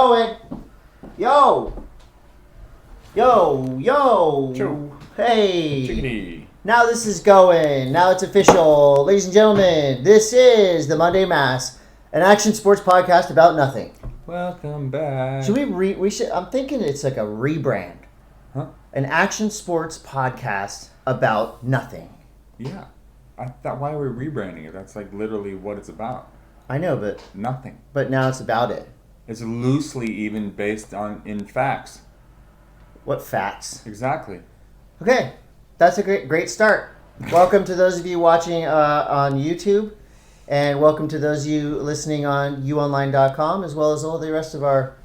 going. Yo. Choo. Hey. Chickadee. Now this is going. Now it's official. Ladies and gentlemen, this is the Monday Mass, an action sports podcast about nothing. Welcome back. Should we should. I'm thinking it's like a rebrand. Huh? An action sports podcast about nothing. Yeah. I thought, why are we rebranding it? That's like literally what it's about. I know, but Nothing. But now it's about it. It's loosely even based in facts. What facts? Exactly. Okay, that's a great start. Welcome to those of you watching on YouTube, and welcome to those of you listening on uonline.com, as well as all the rest of our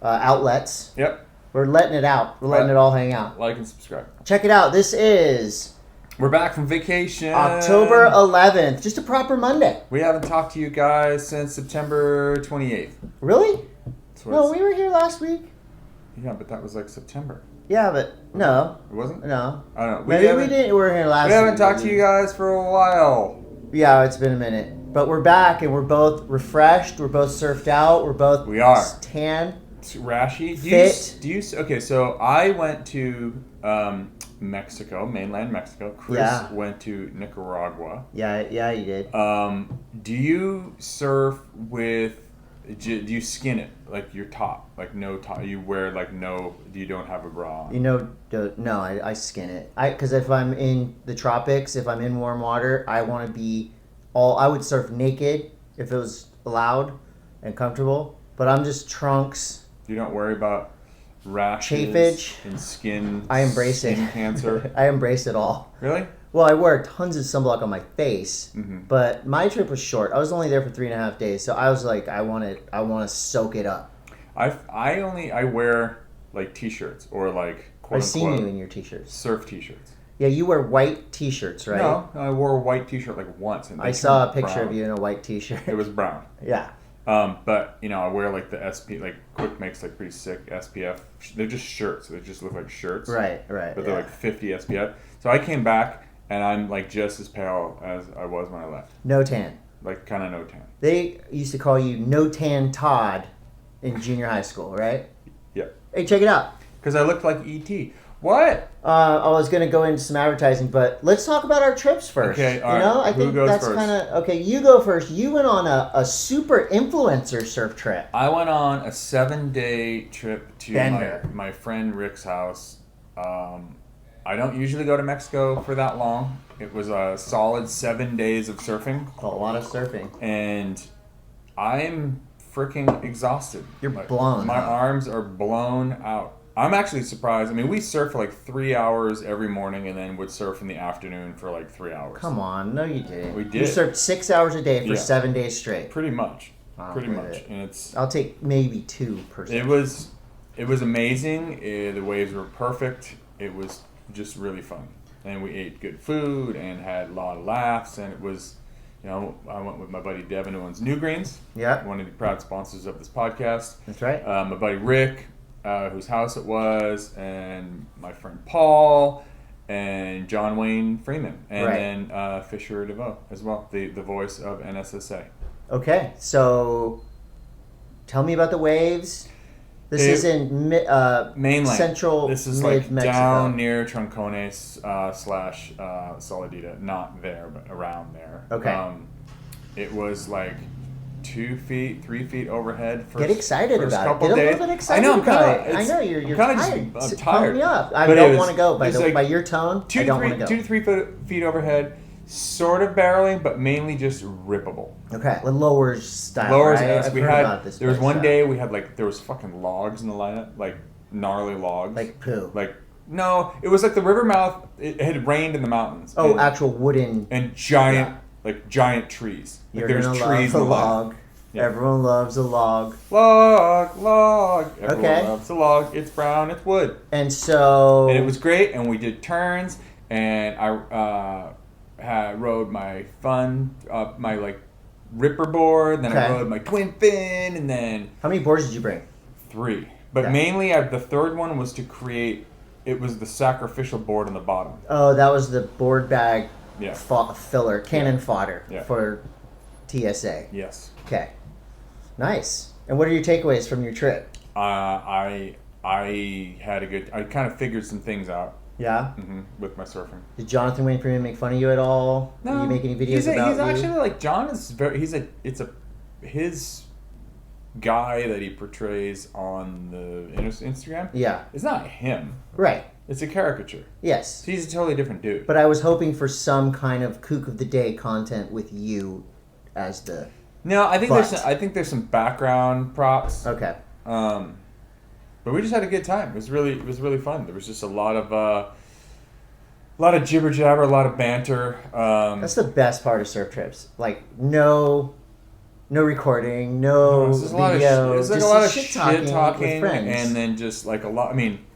outlets. Yep. We're letting it out. We're letting it all hang out. Like and subscribe. Check it out. This is We're back from vacation. October 11th. Just a proper Monday. We haven't talked to you guys since September 28th. Really? So No, we were here last week. Yeah, but that was like September. Yeah, but no. It wasn't? No. I don't know. Maybe we didn't. We were here last week. We haven't talked to you guys for a while. Yeah, it's been a minute. But we're back, and we're both refreshed. We're both surfed out. We're both tan. Rashy. Okay, so I went to Mexico, mainland Mexico. Chris went to Nicaragua. Yeah, you did. Do you surf with? Do you skin it like your top, like no top? You wear like no. You don't have a bra on. No, I skin it. Because if I'm in the tropics, if I'm in warm water, I want to be I would surf naked if it was allowed and comfortable. But I'm just trunks. You don't worry about rashes, chafage, and skin. I embrace skin it. Cancer. I embrace it all. Really? Well, I wear tons of sunblock on my face, mm-hmm. but my trip was short. I was only there for 3.5 days, so I was like, I want to soak it up. I wear like t-shirts or like quote I've seen you in your t-shirts. Surf t-shirts. Yeah, you wear white t-shirts, right? No, I wore a white t-shirt like once. And I saw a picture brown. of you in a white t-shirt. It was brown. Yeah. But I wear like the SP, like Quick makes like pretty sick SPF. They're just shirts. They just look like shirts. Right. But they're like 50 SPF. So I came back and I'm like just as pale as I was when I left. No tan. Like kind of no tan. They used to call you No Tan Todd in junior high school, right? Yeah. Hey, check it out. Because I looked like E.T. What? I was going to go into some advertising, but let's talk about our trips first. Okay, all right. I think Who goes that's first? kind of okay. You go first. You went on a super influencer surf trip. I went on a 7-day trip to Bender. my friend Rick's house. I don't usually go to Mexico for that long. It was a solid 7 days of surfing. A lot of surfing. And I'm freaking exhausted. You're blown. My arms are blown out. I'm actually surprised. I mean, we surf for like 3 hours every morning and then would surf in the afternoon for like 3 hours. Come on. No, you didn't. We did. You surfed 6 hours a day for 7 days straight. Pretty much. I'll Pretty believe much. it. And it's... I'll take maybe 2 per It was amazing. The waves were perfect. It was just really fun. And we ate good food and had a lot of laughs. And it was, I went with my buddy Devin, who owns New Greens. Yeah. One of the proud sponsors of this podcast. That's right. My buddy Rick, whose house it was, and my friend Paul, and John Wayne Freeman, and then Fisher DeVoe as well, the voice of NSSA. Okay, so tell me about the waves. This is in mainland central. This is mid like Mexico. down near Trancones / Saladita, not there, but around there. Okay. It was like 2 feet, 3 feet overhead. Get excited about it. Get a days. little bit excited I know, about it. I know you're tired. I'm tired. Pump me up. I But don't want to go. By your tone, I don't want to go. 2 to 3 feet overhead, sort of barreling, but mainly just rippable. Okay, with lowers style. Lowers. Right? We had. There was one day we had there was fucking logs in the lineup, like gnarly logs. Like poo. No, it was like the river mouth. It had rained in the mountains. Oh, actual wooden and giant, giant trees. You're there's gonna trees love in a the log. Yeah. Everyone loves a log. Log. Everyone loves a log. It's brown. It's wood. And so. And it was great. And we did turns. And I rode my my ripper board. Then I rode my twin fin. And then. How many boards did you bring? 3. But mainly, the third one was to create. It was the sacrificial board on the bottom. Oh, that was the board bag Yeah. Filler, cannon fodder Yeah. for TSA. Yes. Okay. Nice. And what are your takeaways from your trip? I had a good. I kind of figured some things out. Yeah. With my surfing. Did Jonathan wait for him to make fun of you at all? No. Did you make any videos He's about actually like John is very. His guy that he portrays on the Instagram. Yeah. It's not him. Right. It's a caricature. Yes. So he's a totally different dude. But I was hoping for some kind of kook of the day content with you as the. No, I think there's some background props. Okay. But we just had a good time. It was really fun. There was just a lot of jibber jabber, a lot of banter. That's the best part of surf trips. Like no recording, no video. It's like a lot of shit talking with friends. And then just like a lot. I mean,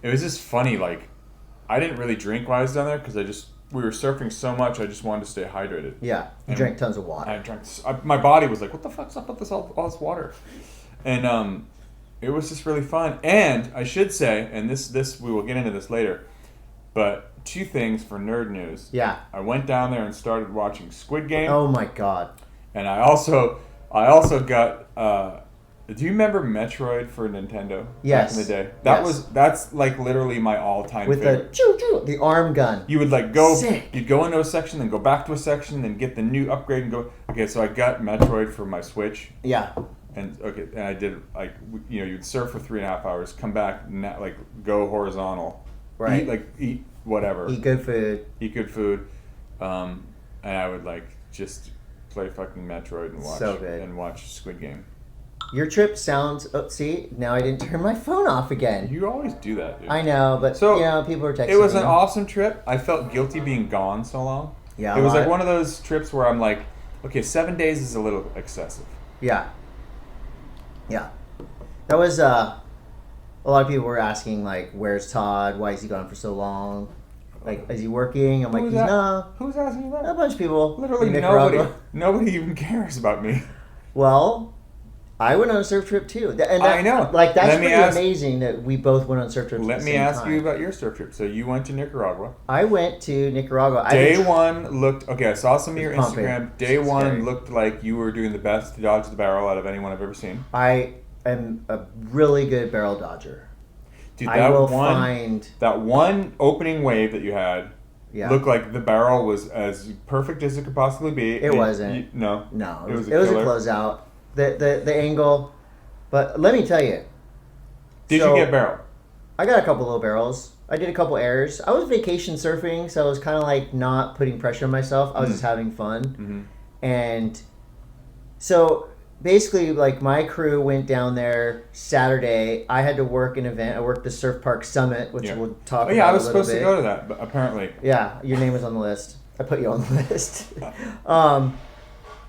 it was just funny. Like I didn't really drink while I was down there because we were surfing so much. I just wanted to stay hydrated. Yeah, you drank tons of water. I drank. My body was like, "What the fuck's up with all this water?" And it was just really fun. And I should say, and this we will get into this later, but 2 things for nerd news. Yeah. I went down there and started watching Squid Game. Oh my god. And I also got. Do you remember Metroid for Nintendo? Yes. Back in the day. That's like literally my all-time favorite. With the arm gun. You would like go. Sick. You'd go into a section, then go back to a section, then get the new upgrade and go. Okay, so I got Metroid for my Switch. Yeah. And I did like you'd surf for 3.5 hours, come back, like go horizontal, right? Eat whatever, eat good food, and I would like just play fucking Metroid and watch Squid Game. Your trip sounds. Oh, see, now I didn't turn my phone off again. You always do that, dude. I know, but people are texting. It was me. an awesome trip. I felt guilty being gone so long. Yeah, it was like one of those trips where I'm like, okay, 7 days is a little excessive. Yeah. Yeah, that was a lot of people were asking like, "Where's Todd? Why is he gone for so long? Like, is he working?" I'm like, "No." Who's asking you that? A bunch of people. Literally nobody even cares about me. Well, I went on a surf trip too, and I know. Like that's pretty amazing that we both went on surf trips. Let me ask you about your surf trip. So you went to Nicaragua. I went to Nicaragua. Day one looked okay. I saw some of your pumping. Instagram. Day one looked like you were doing the best to dodge the barrel out of anyone I've ever seen. I am a really good barrel dodger. Dude, that one opening wave that you had looked like the barrel was as perfect as it could possibly be. It wasn't. No. It was a closeout. The angle, but let me tell you. Did you get barrel? I got a couple little barrels. I did a couple airs. I was vacation surfing, so I was kind of like not putting pressure on myself. I was just having fun, and so basically, like my crew went down there Saturday. I had to work an event. I worked the Surf Park Summit, which we'll talk about. Yeah, I was supposed to go to that, but apparently. Yeah, your name was on the list. I put you on the list.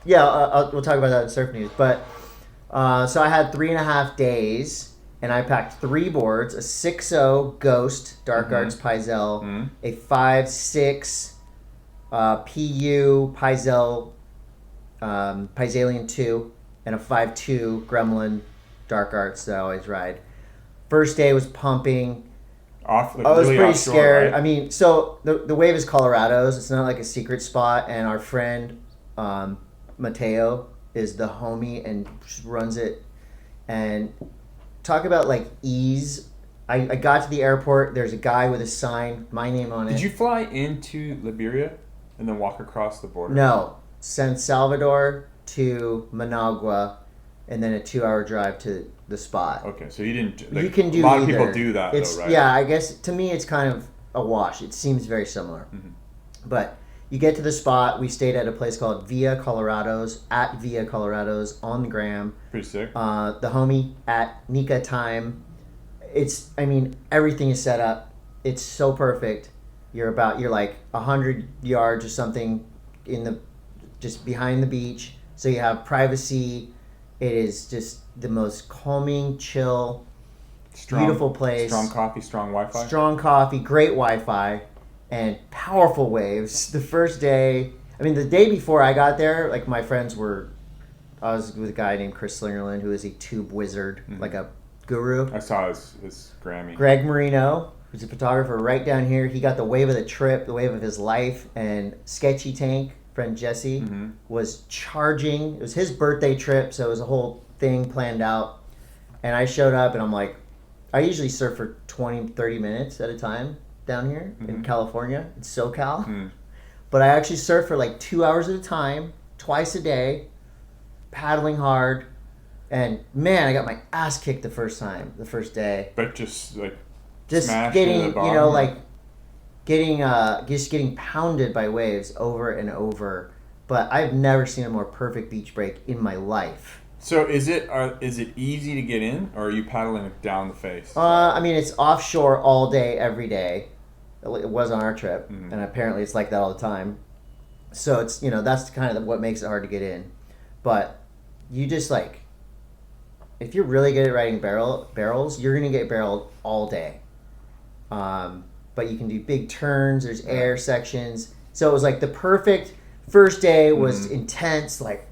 We'll talk about that in Surf News. But so I had 3.5 days, and I packed 3 boards: a 6.0 Ghost Dark Arts Paizel, a 5.6 PU Paizel Paisalian 2, and a 5.2 Gremlin Dark Arts that I always ride. First day was pumping. I was really pretty scared. Right? I mean, so the wave is Colorado's. It's not like a secret spot, and our friend Mateo is the homie and runs it. And talk about like ease. I got to the airport. There's a guy with a sign, my name on it. Did you fly into Liberia and then walk across the border? No, San Salvador to Managua, and then a 2-hour drive to the spot. Okay, so you didn't. Like, you can do a lot either. of people do that, though, right? Yeah, I guess to me it's kind of a wash. It seems very similar, but you get to the spot. We stayed at a place called Via Colorado's on the gram. Pretty sick. The homie at Nika Time. Everything is set up. It's so perfect. You're like 100 yards or something just behind the beach. So you have It is just the most calming, chill, beautiful place. Strong coffee, strong Wi-Fi. Strong coffee, great Wi-Fi, and powerful waves. The first day, the day before I got there, like my friends I was with a guy named Chris Slingerland, who is a tube wizard, like a guru. I saw his Grammy. Greg Marino, who's a photographer right down here. He got the wave of the trip, the wave of his life, and Sketchy Tank. Friend Jesse was charging. It was his birthday trip, so it was a whole thing planned out. And I showed up, and I'm like, I usually surf for 20, 30 minutes at a time down here in California. It's SoCal. Mm. But I actually surf for like 2 hours at a time, twice a day, paddling hard. And man, I got my ass kicked the first day. But just like getting, getting pounded by waves over and over. But I've never seen a more perfect beach break in my life. So is it easy to get in, or are you paddling down the face? I mean, it's offshore all day, every day. It was on our trip, and apparently it's like that all the time. So it's, that's kind of what makes it hard to get in. But you just like, if you're really good at riding barrels, you're gonna get barreled all day. But you can do big turns. There's air sections. So it was like the perfect first day was intense, like.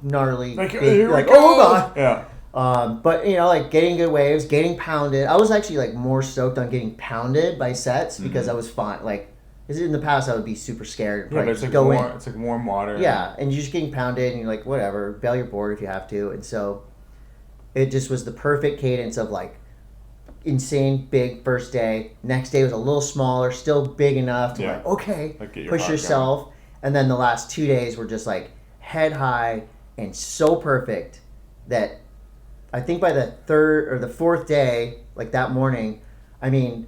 Gnarly, like oh god, yeah. But like getting good waves, getting pounded. I was actually like more stoked on getting pounded by sets because I was fine. Like, in the past, I would be super scared. Yeah, but it's like it's like warm water. Yeah, and you're just getting pounded, and you're like, whatever, bail your board if you have to. And so, it just was the perfect cadence of like insane big first day. Next day was a little smaller, still big enough to push yourself. Going. And then the last 2 days were just like head high and so perfect that I think by the third or the fourth day, like that morning, I mean,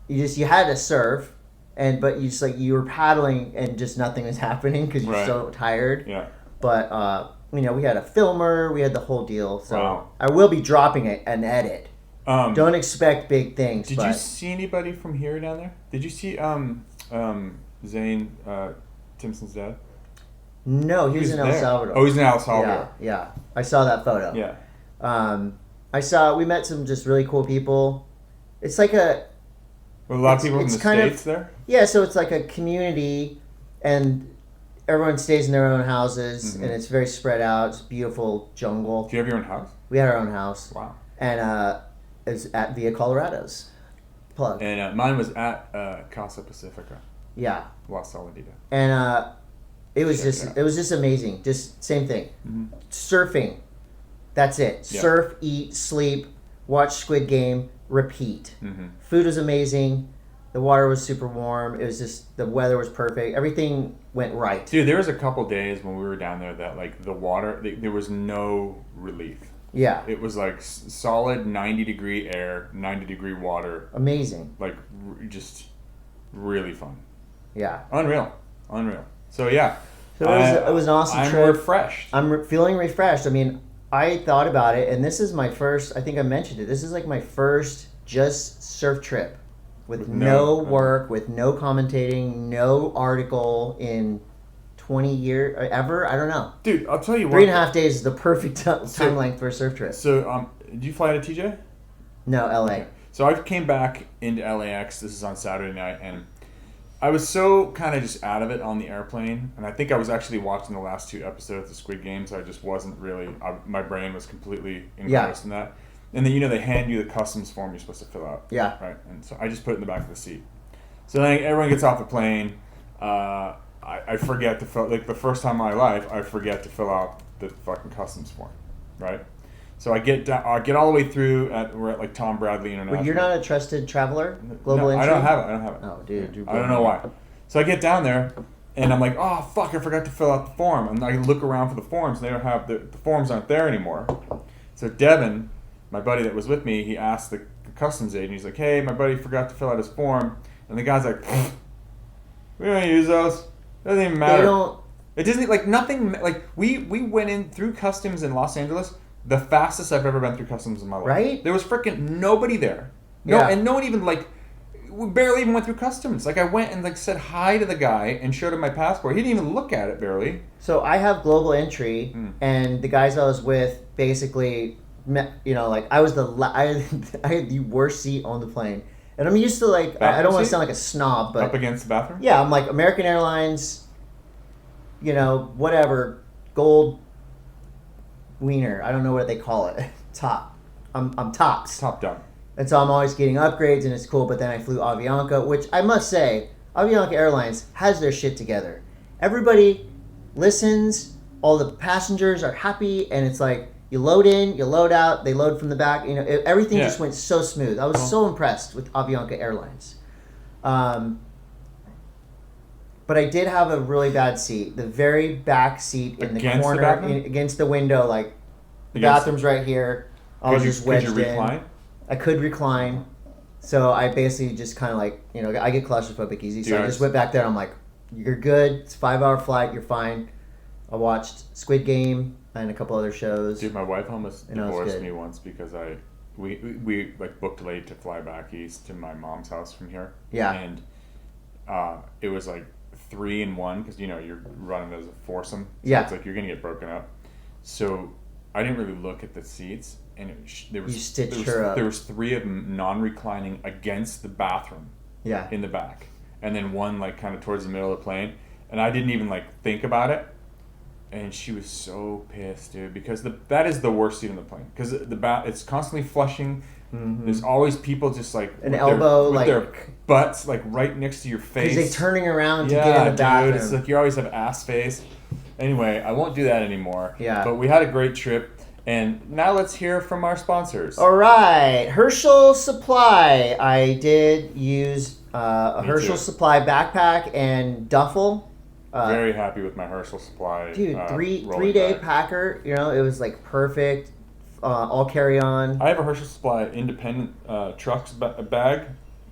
you had to surf, but you were paddling and just nothing was happening because you're so tired. Yeah. But we had a filmer, we had the whole deal. So I will be dropping an edit. Don't expect big things. Did you see anybody from here down there? Did you see Zane Timpson's dad? No, he was in El Salvador. Oh, he's in El Salvador. Yeah. I saw that photo. Yeah. We met some just really cool people. It's like a lot of people from the States there? Yeah, so it's like a community, and everyone stays in their own houses, and it's very spread out. It's beautiful jungle. Do you have your own house? We had our own house. Wow. And it's at Via Colorado's. Plug. And mine was at Casa Pacifica. Yeah. La Soledad. And it was just amazing. Just same thing. Surfing. That's it. Yeah. Surf, eat, sleep, watch Squid Game, repeat. Food was amazing. The water was super warm. It was just, the weather was perfect. Everything went right. Dude, there was a couple days when we were down there that like the water, there was no relief. Yeah. It was like solid 90-degree air, 90-degree water. Amazing. Like just really fun. Yeah. Unreal. So yeah. So it was an awesome trip. I'm refreshed. I'm feeling refreshed. I mean, I thought about it, and this is my first, I think I mentioned it, this is like my first just surf trip with no work, with no commentating, no article in 20 years, ever? I don't know. Dude, I'll tell you what. 3.5 days is the perfect time length for a surf trip. So, did you fly to TJ? No, LA. Okay. So I came back into LAX, this is on Saturday night, and I was so kind of just out of it on the airplane, and I think I was actually watching the last 2 episodes of Squid Game, so I just wasn't really, my brain was completely engrossed in that. And then, they hand you the customs form you're supposed to fill out. Yeah. Right? And so I just put it in the back of the seat. So then everyone gets off the plane, I forget to fill, like the first time in my life, I forget to fill out the fucking customs form, right? So I get all the way through, we're at like Tom Bradley International. Well, you're not a trusted traveler? Global entry? I don't have it. Oh, dude. I don't know why. So I get down there, and I'm like, oh, fuck, I forgot to fill out the form. And I look around for the forms, and they don't have, the forms aren't there anymore. So Devin, my buddy that was with me, he asked the customs agent, he's like, hey, my buddy forgot to fill out his form. And the guy's like, we don't use those. Doesn't even matter. It doesn't, like, nothing, like, we went in through customs in Los Angeles, the fastest I've ever been through customs in my life. Right? There was freaking nobody there. No, yeah. And no one even, like, we barely even went through customs. Like, I went and, like, said hi to the guy and showed him my passport. He didn't even look at it, barely. So I have global entry, and the guys I was with basically, like, I had the worst seat on the plane. And I'm used to, like, I don't want to sound like a snob, but... Up against the bathroom? Yeah, I'm like, American Airlines, whatever, gold wiener. I don't know what they call it. Top. I'm tops. Top down. And so I'm always getting upgrades, and it's cool, but then I flew Avianca, which I must say, Avianca Airlines has their shit together. Everybody listens, all the passengers are happy, and it's like, you load in, you load out, they load from the back. Everything Yeah. just went so smooth. I was so impressed with Avianca Airlines. But I did have a really bad seat. The very back seat in the corner against the window, like the bathroom's right here. I was just wedged in. Could you recline? I could recline. So I basically just kind of like, I get claustrophobic easy. So I just went back there and I'm like, you're good. It's a 5-hour flight. You're fine. I watched Squid Game and a couple other shows. Dude, my wife almost divorced me once because we like booked late to fly back east to my mom's house from here. Yeah. And it was like 3 in 1 because you're running as a foursome. So it's like you're gonna get broken up. So I didn't really look at the seats, and there was 3 of them non-reclining against the bathroom. Yeah. In the back, and then one like kind of towards the middle of the plane, and I didn't even like think about it. And she was so pissed, dude, because that is the worst seat in the plane because it's constantly flushing. Mm-hmm. There's always people just like an elbow, with their butts like right next to your face. Because they're turning around to get in the bathroom. Dude, it's like you always have ass face. Anyway, I won't do that anymore. Yeah. But we had a great trip, and now let's hear from our sponsors. All right, Herschel Supply. I did use a Herschel Supply backpack and duffel. Very happy with my Herschel Supply. Dude, three-day packer. It was like perfect. All carry on. I have a Herschel Supply independent trucks bag.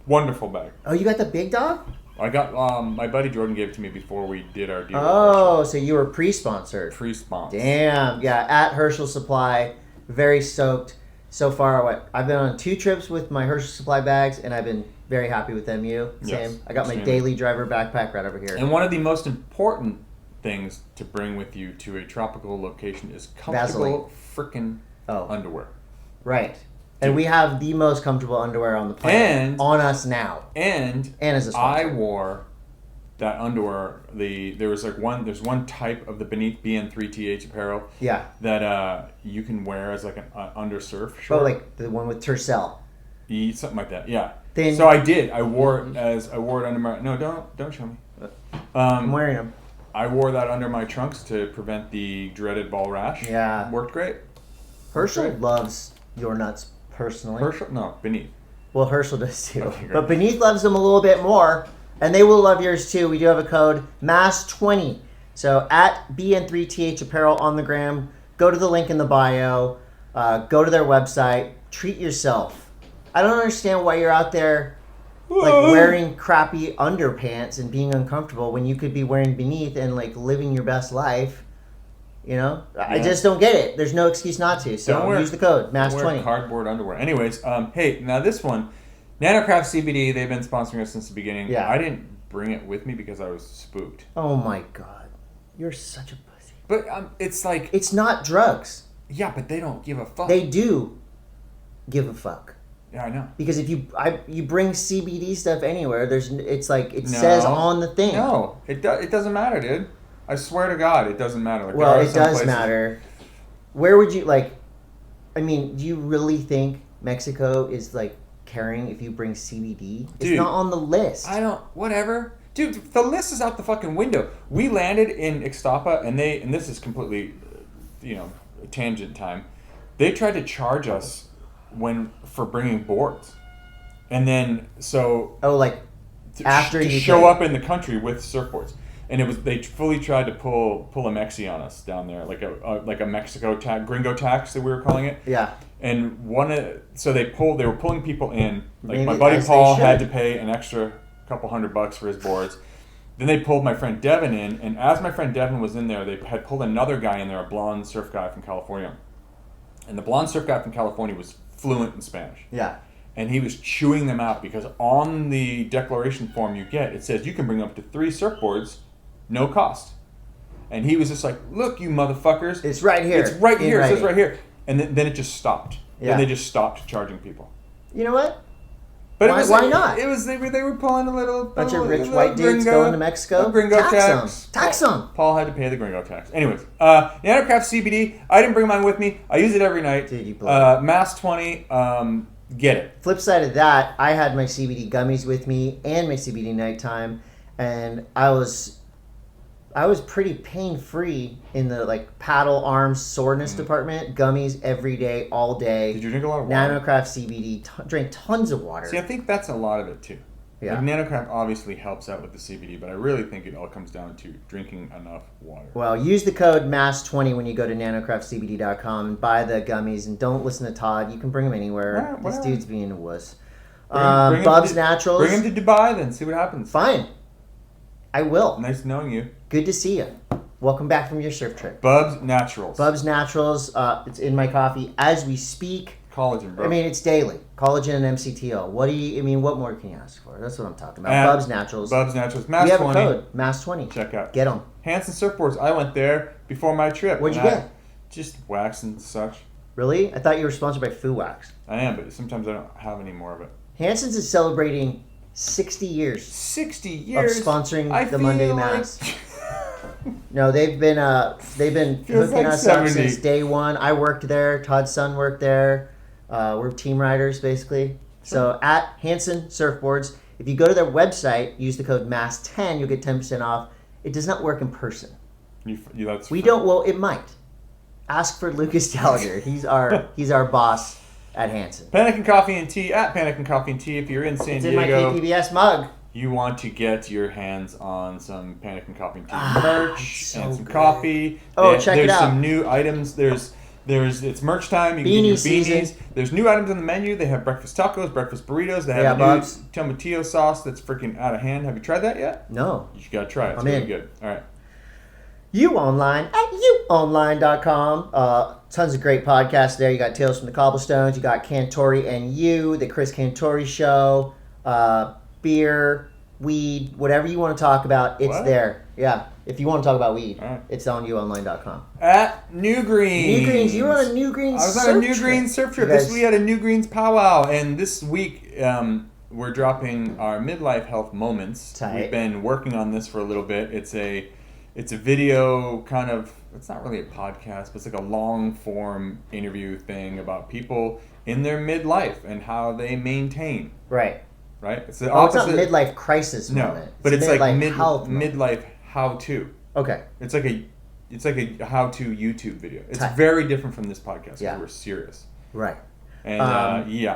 Wonderful bag. Oh, you got the big dog? I got my buddy Jordan gave it to me before we did our deal. Oh, so you were pre-sponsored. Pre-sponsored. Damn. Yeah, at Herschel Supply. Very stoked. So far, I've been on 2 trips with my Herschel Supply bags, and I've been very happy with them. Same. Yes, I got my daily driver backpack right over here. And one of the most important things to bring with you to a tropical location is comfortable freaking underwear. Right. And we have the most comfortable underwear on the planet on us now. And as a sponsor. I wore that underwear. There's one type of the beneath BN3TH apparel. Yeah. That you can wear as like an undersurf short. Oh, like the one with Tercel. Something like that. Yeah. So I did. I wore it under my. No, don't show me. I'm wearing them. I wore that under my trunks to prevent the dreaded ball rash. Yeah. Worked great. Herschel loves your nuts personally. Beneath. Well, Herschel does too. Okay, but Beneath loves them a little bit more, and they will love yours too. We do have a code MASS20. So at BN3TH Apparel on the gram, go to the link in the bio, go to their website, treat yourself. I don't understand why you're out there like wearing crappy underpants and being uncomfortable when you could be wearing Beneath and like living your best life. I just don't get it. There's no excuse not to. So use the code MASS20. Wear cardboard underwear. Anyways, hey, now this one, Nanocraft CBD. They've been sponsoring us since the beginning. Yeah. I didn't bring it with me because I was spooked. Oh my god, you're such a pussy. But it's like it's not drugs. Yeah, but they don't give a fuck. They do give a fuck. Yeah, I know. Because if you bring CBD stuff anywhere, it says on the thing. No, it doesn't matter, dude. I swear to God, it doesn't matter. Like, well, it does matter. Where would you do you really think Mexico is like caring if you bring CBD? It's not on the list. Whatever. Dude, the list is out the fucking window. We landed in Ixtapa, and this is completely, tangent time. They tried to charge us for bringing boards, and then after you show up in the country with surfboards, and they fully tried to pull a Mexi on us down there, like a Mexico tax, gringo tax that we were calling it. Yeah. And they were pulling people in. Like my buddy Paul had to pay an extra couple $100 for his boards. Then they pulled my friend Devin in, and as my friend Devin was in there, they had pulled another guy in there, a blonde surf guy from California. And the blonde surf guy from California was fluent in Spanish. Yeah. And he was chewing them out because on the declaration form you get, it says you can bring up to 3 surfboards, no cost. And he was just like, look, you motherfuckers. It's right here. It says right here. And then it just stopped. Yeah. Then they just stopped charging people. You know what? But why not? It was they were pulling a little bunch of rich white dudes going to Mexico. Gringo tax. Tax them. Paul had to pay the gringo tax. Anyways, Nanocraft CBD. I didn't bring mine with me. I use it every night. Dude, you MASS20. Get it. Flip side of that, I had my CBD gummies with me and my CBD nighttime, and I was I was pretty pain-free in the like paddle arms soreness department. Gummies every day, all day. Did you drink a lot of water? Nanocraft CBD, drank tons of water. See, I think that's a lot of it too. Yeah. Like Nanocraft obviously helps out with the CBD, but I really think it all comes down to drinking enough water. Well, use the code MASS20 when you go to NanocraftCBD.com and buy the gummies, and don't listen to Todd. You can bring them anywhere. Right, this dude's being a wuss. Bring Bubs Naturals. Bring him to Dubai then, see what happens. Fine. I will. Nice knowing you. Good to see you. Welcome back from your surf trip. Bubs Naturals. Bubs Naturals. It's in my coffee as we speak. Collagen, bro. I mean, it's daily. Collagen and MCTO. What more can you ask for? That's what I'm talking about. And Bubs Naturals. Bubs Naturals. We have a MASS20. code. MASS20. Check out. Get them. Hansen Surfboards. I went there before my trip. What'd you get? Just wax and such. Really? I thought you were sponsored by Foo Wax. I am, but sometimes I don't have any more of it. Hansen's is celebrating 60 years 60 years of sponsoring I the feel Monday like- Mass. No, they've been Feels hooking like us up 70. since day one. I worked there. Todd's son worked there. We're team riders basically. So at Hansen Surfboards, if you go to their website, use the code MASS10, you'll get 10% off. It does not work in person. We don't. Well, it might. Ask for Lucas Gallagher. He's our boss at Hansen. Pannikin Coffee and Tea at Pannikin Coffee and Tea. If you're in San It's in my Diego, KPBS mug. you want to get your hands on some Pannikin Coffee and Tea merch so and some good. coffee. Oh, check it out. There's some new items. It's merch time. You can Beanie get your season. beanies. There's new items on the menu. They have breakfast tacos, breakfast burritos. They have Yeah, a Bubs. new tomatillo sauce that's freaking out of hand. Have you tried that yet? No. You gotta try it. It's I'm really in. good. All right. You Online at youonline.com. Tons of great podcasts there. You got Tales from the Cobblestones. You got Cantori and You, the Chris Cantori Show, beer, weed, whatever you want to talk about, it's What? there. Yeah. If you want to talk about weed, All right. it's on youonline.com. At New Greens. New Greens. You were on a New Greens I was surf on a New trip. Greens surf trip. You guys- We had a New Greens powwow, and this week we're dropping our midlife health moments. Tight. We've been working on this for a little bit. It's a video kind of. It's not really a podcast, but it's like a long form interview thing about people in their midlife and how they maintain. Right. Right. It's the Oh, it's not opposite. midlife crisis No, moment. but it's like health moment. midlife how to. Okay. It's like a how to YouTube video. It's Tight. very different from this podcast. Yeah. We're serious. Right. And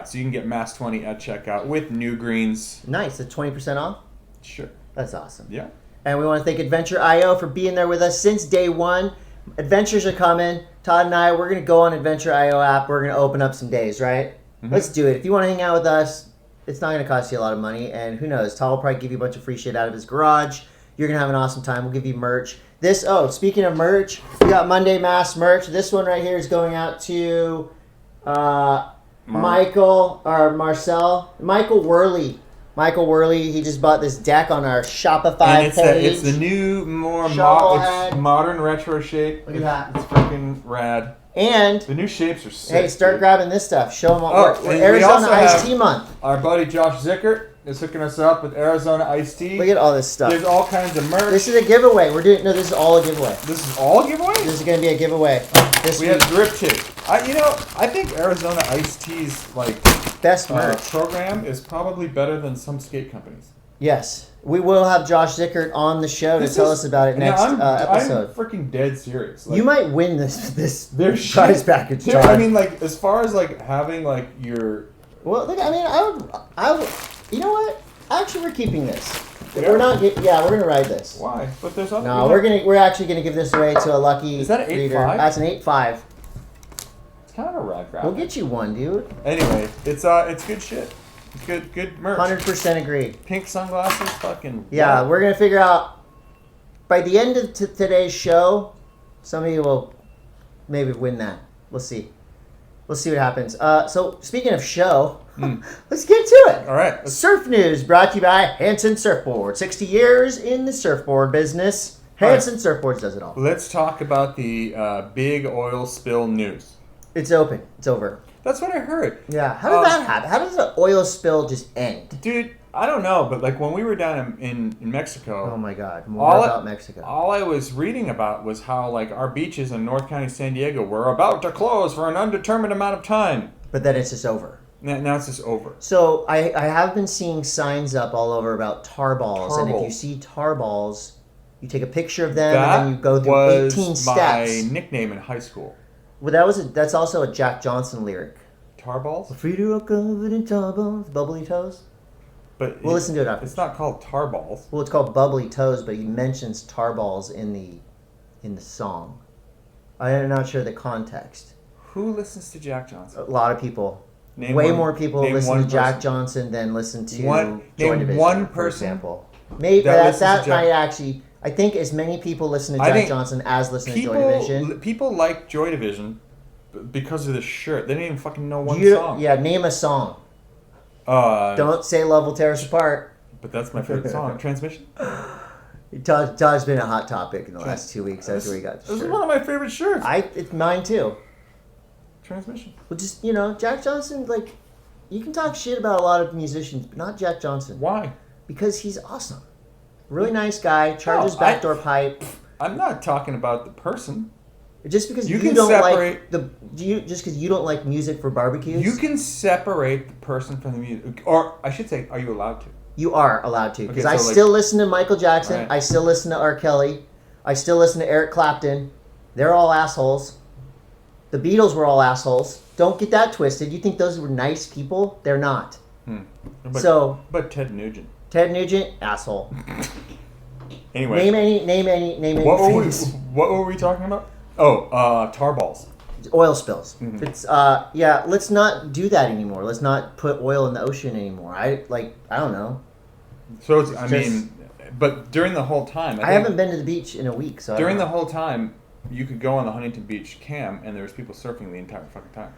so you can get MASS20 at checkout with New Greens. Nice. That's 20% off? Sure. That's awesome. Yeah. And we want to thank Adventure.io for being there with us since day one. Adventures are coming. Todd and I, we're going to go on Adventure.io app. We're going to open up some days, right? Mhm. Let's do it. If you want to hang out with us, it's not going to cost you a lot of money. And who knows? Todd will probably give you a bunch of free shit out of his garage. You're going to have an awesome time. We'll give you merch. Speaking of merch, we got Monday Mass merch. This one right here is going out to Michael Worley. Michael Worley, he just bought this deck on our Shopify And page. it's the new, more Shovelhead. modern retro shape. Look at that. It's freaking rad. And The new shapes are sick. hey, start dude. grabbing this stuff. Show them all. Oh, we're and we Arizona also Iced have- Tea Month. Our buddy Josh Zickert is hooking us up with Arizona Iced Tea. Look at all this stuff. There's all kinds of merch. This is a giveaway. This is all a giveaway. This is all giveaways? This is going to be a giveaway. This We week. have drip tape. I think Arizona Iced Tea's Best merch. program is probably better than some skate companies. Yes. We will have Josh Zickert on the show to tell us about it next I'm episode. freaking dead serious. You might win this Their prize shit- package, Dude, Todd. I mean, as far as having your. Well, look, I would. You know what? Actually, we're keeping this. If Yeah? we're not. Yeah, we're gonna ride this. Why? But there's other. No, we're actually gonna give this away to a lucky. Is that an reader. 8.5? That's an 8.5. It's kind of a rad graphic. We'll get you one, dude. Anyway, it's good shit. It's good merch. 100% agree. Pink sunglasses, fucking. Yeah, we're gonna figure out by the end of today's show. Somebody will maybe win that. We'll see. We'll see what happens. So speaking of show, let's get to it. All right. Surf news brought to you by Hansen Surfboard. 60 years in the surfboard business. Hansen Surfboards does it all. Let's talk about the big oil spill news. It's open. It's over. That's what I heard. Yeah. How did that happen? How does an oil spill just end? Dude, I don't know, but when we were down in Mexico. Oh my God. More about Mexico. All I was reading about was how our beaches in North County, San Diego were about to close for an undetermined amount of time. But then it's just over. Now it's just over. So I have been seeing signs up all over about tar balls. And if you see tar balls, You take a picture of them, That and then you go through was 18 my steps. nickname in high school. Well, that's also a Jack Johnson lyric. Tarballs? Free to rock covered in tarballs, bubbly toes. But We'll listen to it after. It's not called Tarballs. Well, it's called bubbly toes, but he mentions tarballs in the song. I'm not sure the context. Who listens to Jack Johnson? A lot of people. Name Way one- more people name listen one to Jack person. Johnson than listen to One- Joy name Division, one for person example. Maybe that listens to that Jack- might actually. I think as many people listen to I Jack think Johnson as listen to Joy Division. People like Joy Division because of the shirt. They didn't even fucking know one song. Yeah, name a song. Don't say Love Will Tear Us Apart. But that's my favorite song. Transmission? Todd's been a hot topic in the last 2 weeks. That's where he got the This is shirt. one of my favorite shirts. It's mine too. Transmission. Well, just, Jack Johnson, like, you can talk shit about a lot of musicians, but not Jack Johnson. Why? Because he's awesome. Really nice guy, charges No, backdoor pipe. I'm not talking about the person. Just because You you, can don't separate- just because you don't like music for barbecues, You can separate the person from the music. Or, I should say, are you allowed to? you are allowed to. Because Okay, I so, like- still listen to Michael Jackson. Right. I still listen to R. Kelly. I still listen to Eric Clapton. They're all assholes. The Beatles were all assholes. Don't get that twisted. You think those were nice people? They're not. But Ted Nugent. Ted Nugent, asshole. Anyway. Name any things. What were we talking about? Oh, tarballs. Oil spills. Mm-hmm. It's let's not do that anymore. Let's not put oil in the ocean anymore. I don't know. So but during the whole time, I haven't been to the beach in a week, so during the whole time, you could go on the Huntington Beach cam, and there was people surfing the entire fucking time.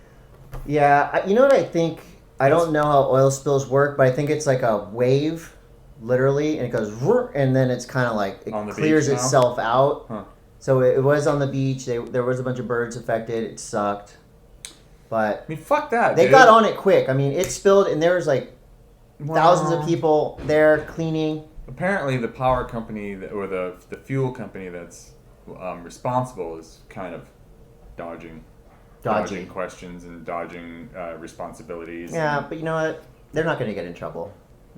Yeah, you know what I think? I don't know how oil spills work, but I think it's like a wave, literally, and it goes, and then it's kind of like it On the clears beach now? itself out. Huh. So it was on the beach. There was a bunch of birds affected. It sucked, but I mean, fuck that. they dude. got on it quick. I mean, it spilled, and there was like thousands of people there cleaning. Apparently, the power company or the fuel company that's responsible is kind of dodging questions and dodging responsibilities. Yeah, but you know what? They're not going to get in trouble.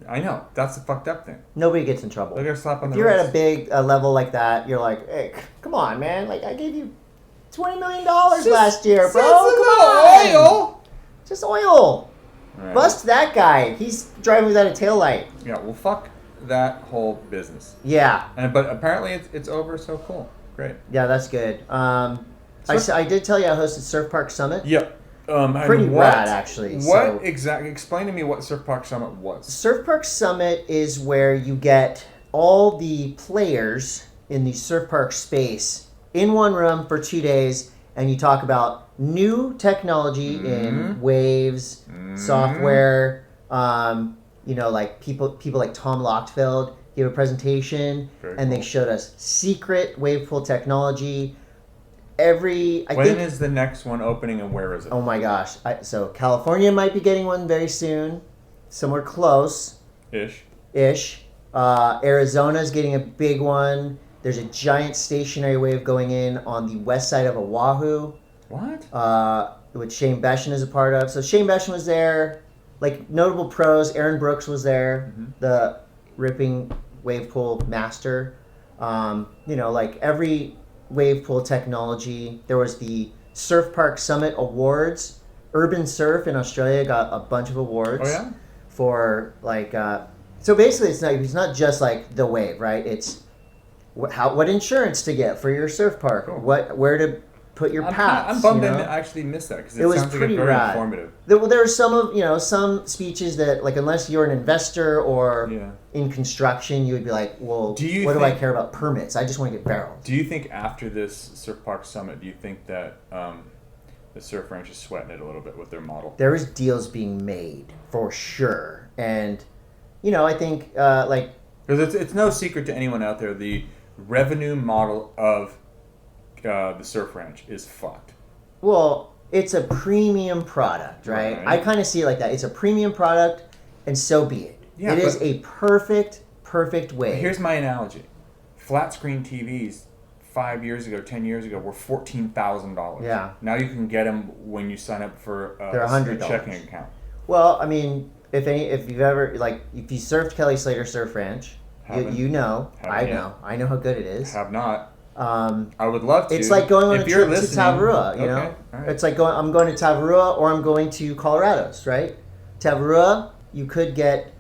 I know. That's the fucked up thing. Nobody gets in trouble. They're gonna slap on If the you're wrist. at a big level like that, you're like, hey, come on, man. Like, I gave you $20 million last year, bro. Come on. Oil. Just oil. Right. Bust that guy. He's driving without a taillight. Yeah, well, fuck that whole business. Yeah. But apparently it's over, so cool. Great. Yeah, that's good. I did tell you I hosted Surf Park Summit. Yep. Pretty rad, actually. What exactly? Explain to me what Surf Park Summit was. Surf Park Summit is where you get all the players in the surf park space in one room for 2 days, and you talk about new technology in waves, software. Like people like Tom Lochtfeld gave a presentation, Very and they cool. showed us secret wave pool technology. When is the next one opening, and where is it? Oh my gosh! So California might be getting one very soon, somewhere close. Ish. Arizona's getting a big one. There's a giant stationary wave going in on the west side of Oahu. What? Which Shane Beshan is a part of. So Shane Beshan was there. Like notable pros, Aaron Brooks was there, the ripping wave pool master. Like every wave pool technology. There was the Surf Park Summit Awards. Urban Surf in Australia got a bunch of awards. Oh yeah. For like, so basically, it's not just like the wave, right? It's what insurance to get for your surf park, Cool. where to put your paths. I'm bummed I actually missed that because it was sounds like pretty very rad. informative. There were some speeches that, like, unless you're an investor or in construction, you would be like, well, what do I care about permits? I just want to get barrels. Do you think after this Surf Park Summit, do you think that the surf ranch is sweating it a little bit with their model? There is deals being made for sure, and I think because it's no secret to anyone out there, the revenue model of the surf ranch is fucked. Well, it's a premium product, right? I kind of see it like that. It's a premium product, and so be it. Yeah, it is a perfect way. Here's my analogy. Flat screen TVs 5 years ago, 10 years ago were $14,000. Yeah. Now you can get them when you sign up for They're a $100 checking account. Well, I mean, if you surfed Kelly Slater Surf Ranch, You know, I yet. know. I know how good it is. Have not. I would love to. It's like going on a trip to Tavarua, you know? Okay, all right. It's like I'm going to Tavarua or I'm going to Colorado's, right? Tavarua, you could get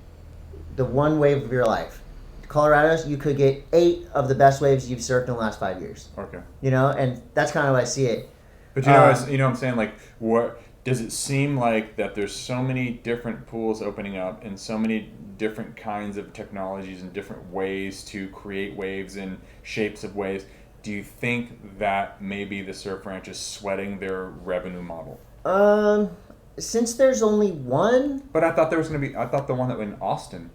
the one wave of your life. Colorado's, you could get 8 of the best waves you've surfed in the last 5 years. Okay. You know, and that's kind of how I see it. But you know what I'm saying? Like, what does it seem like that there's so many different pools opening up and so many different kinds of technologies and different ways to create waves and shapes of waves? Do you think that maybe the surf ranch is sweating their revenue model? Since there's only one. But I thought there was going to be. I thought the one that went in Austin.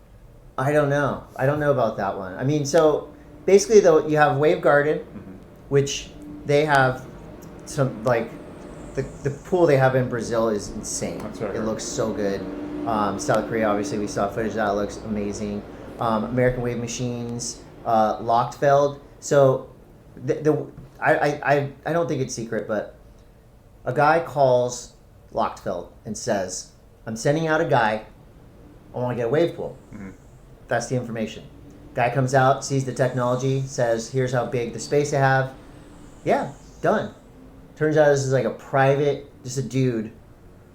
I don't know. I don't know about that one. I mean, so basically, though, you have Wave Garden, which they have some like the pool they have in Brazil is insane. That's what I It heard. looks so good. South Korea, obviously, we saw footage of that. It looks amazing. American Wave Machines, Lochtfeld. So I don't think it's secret, but a guy calls Lochtfeld and says, "I'm sending out a guy. I want to get a wave pool." That's the information. Guy comes out, sees the technology, says, "Here's how big the space I have." Yeah, done. Turns out this is like a private, just a dude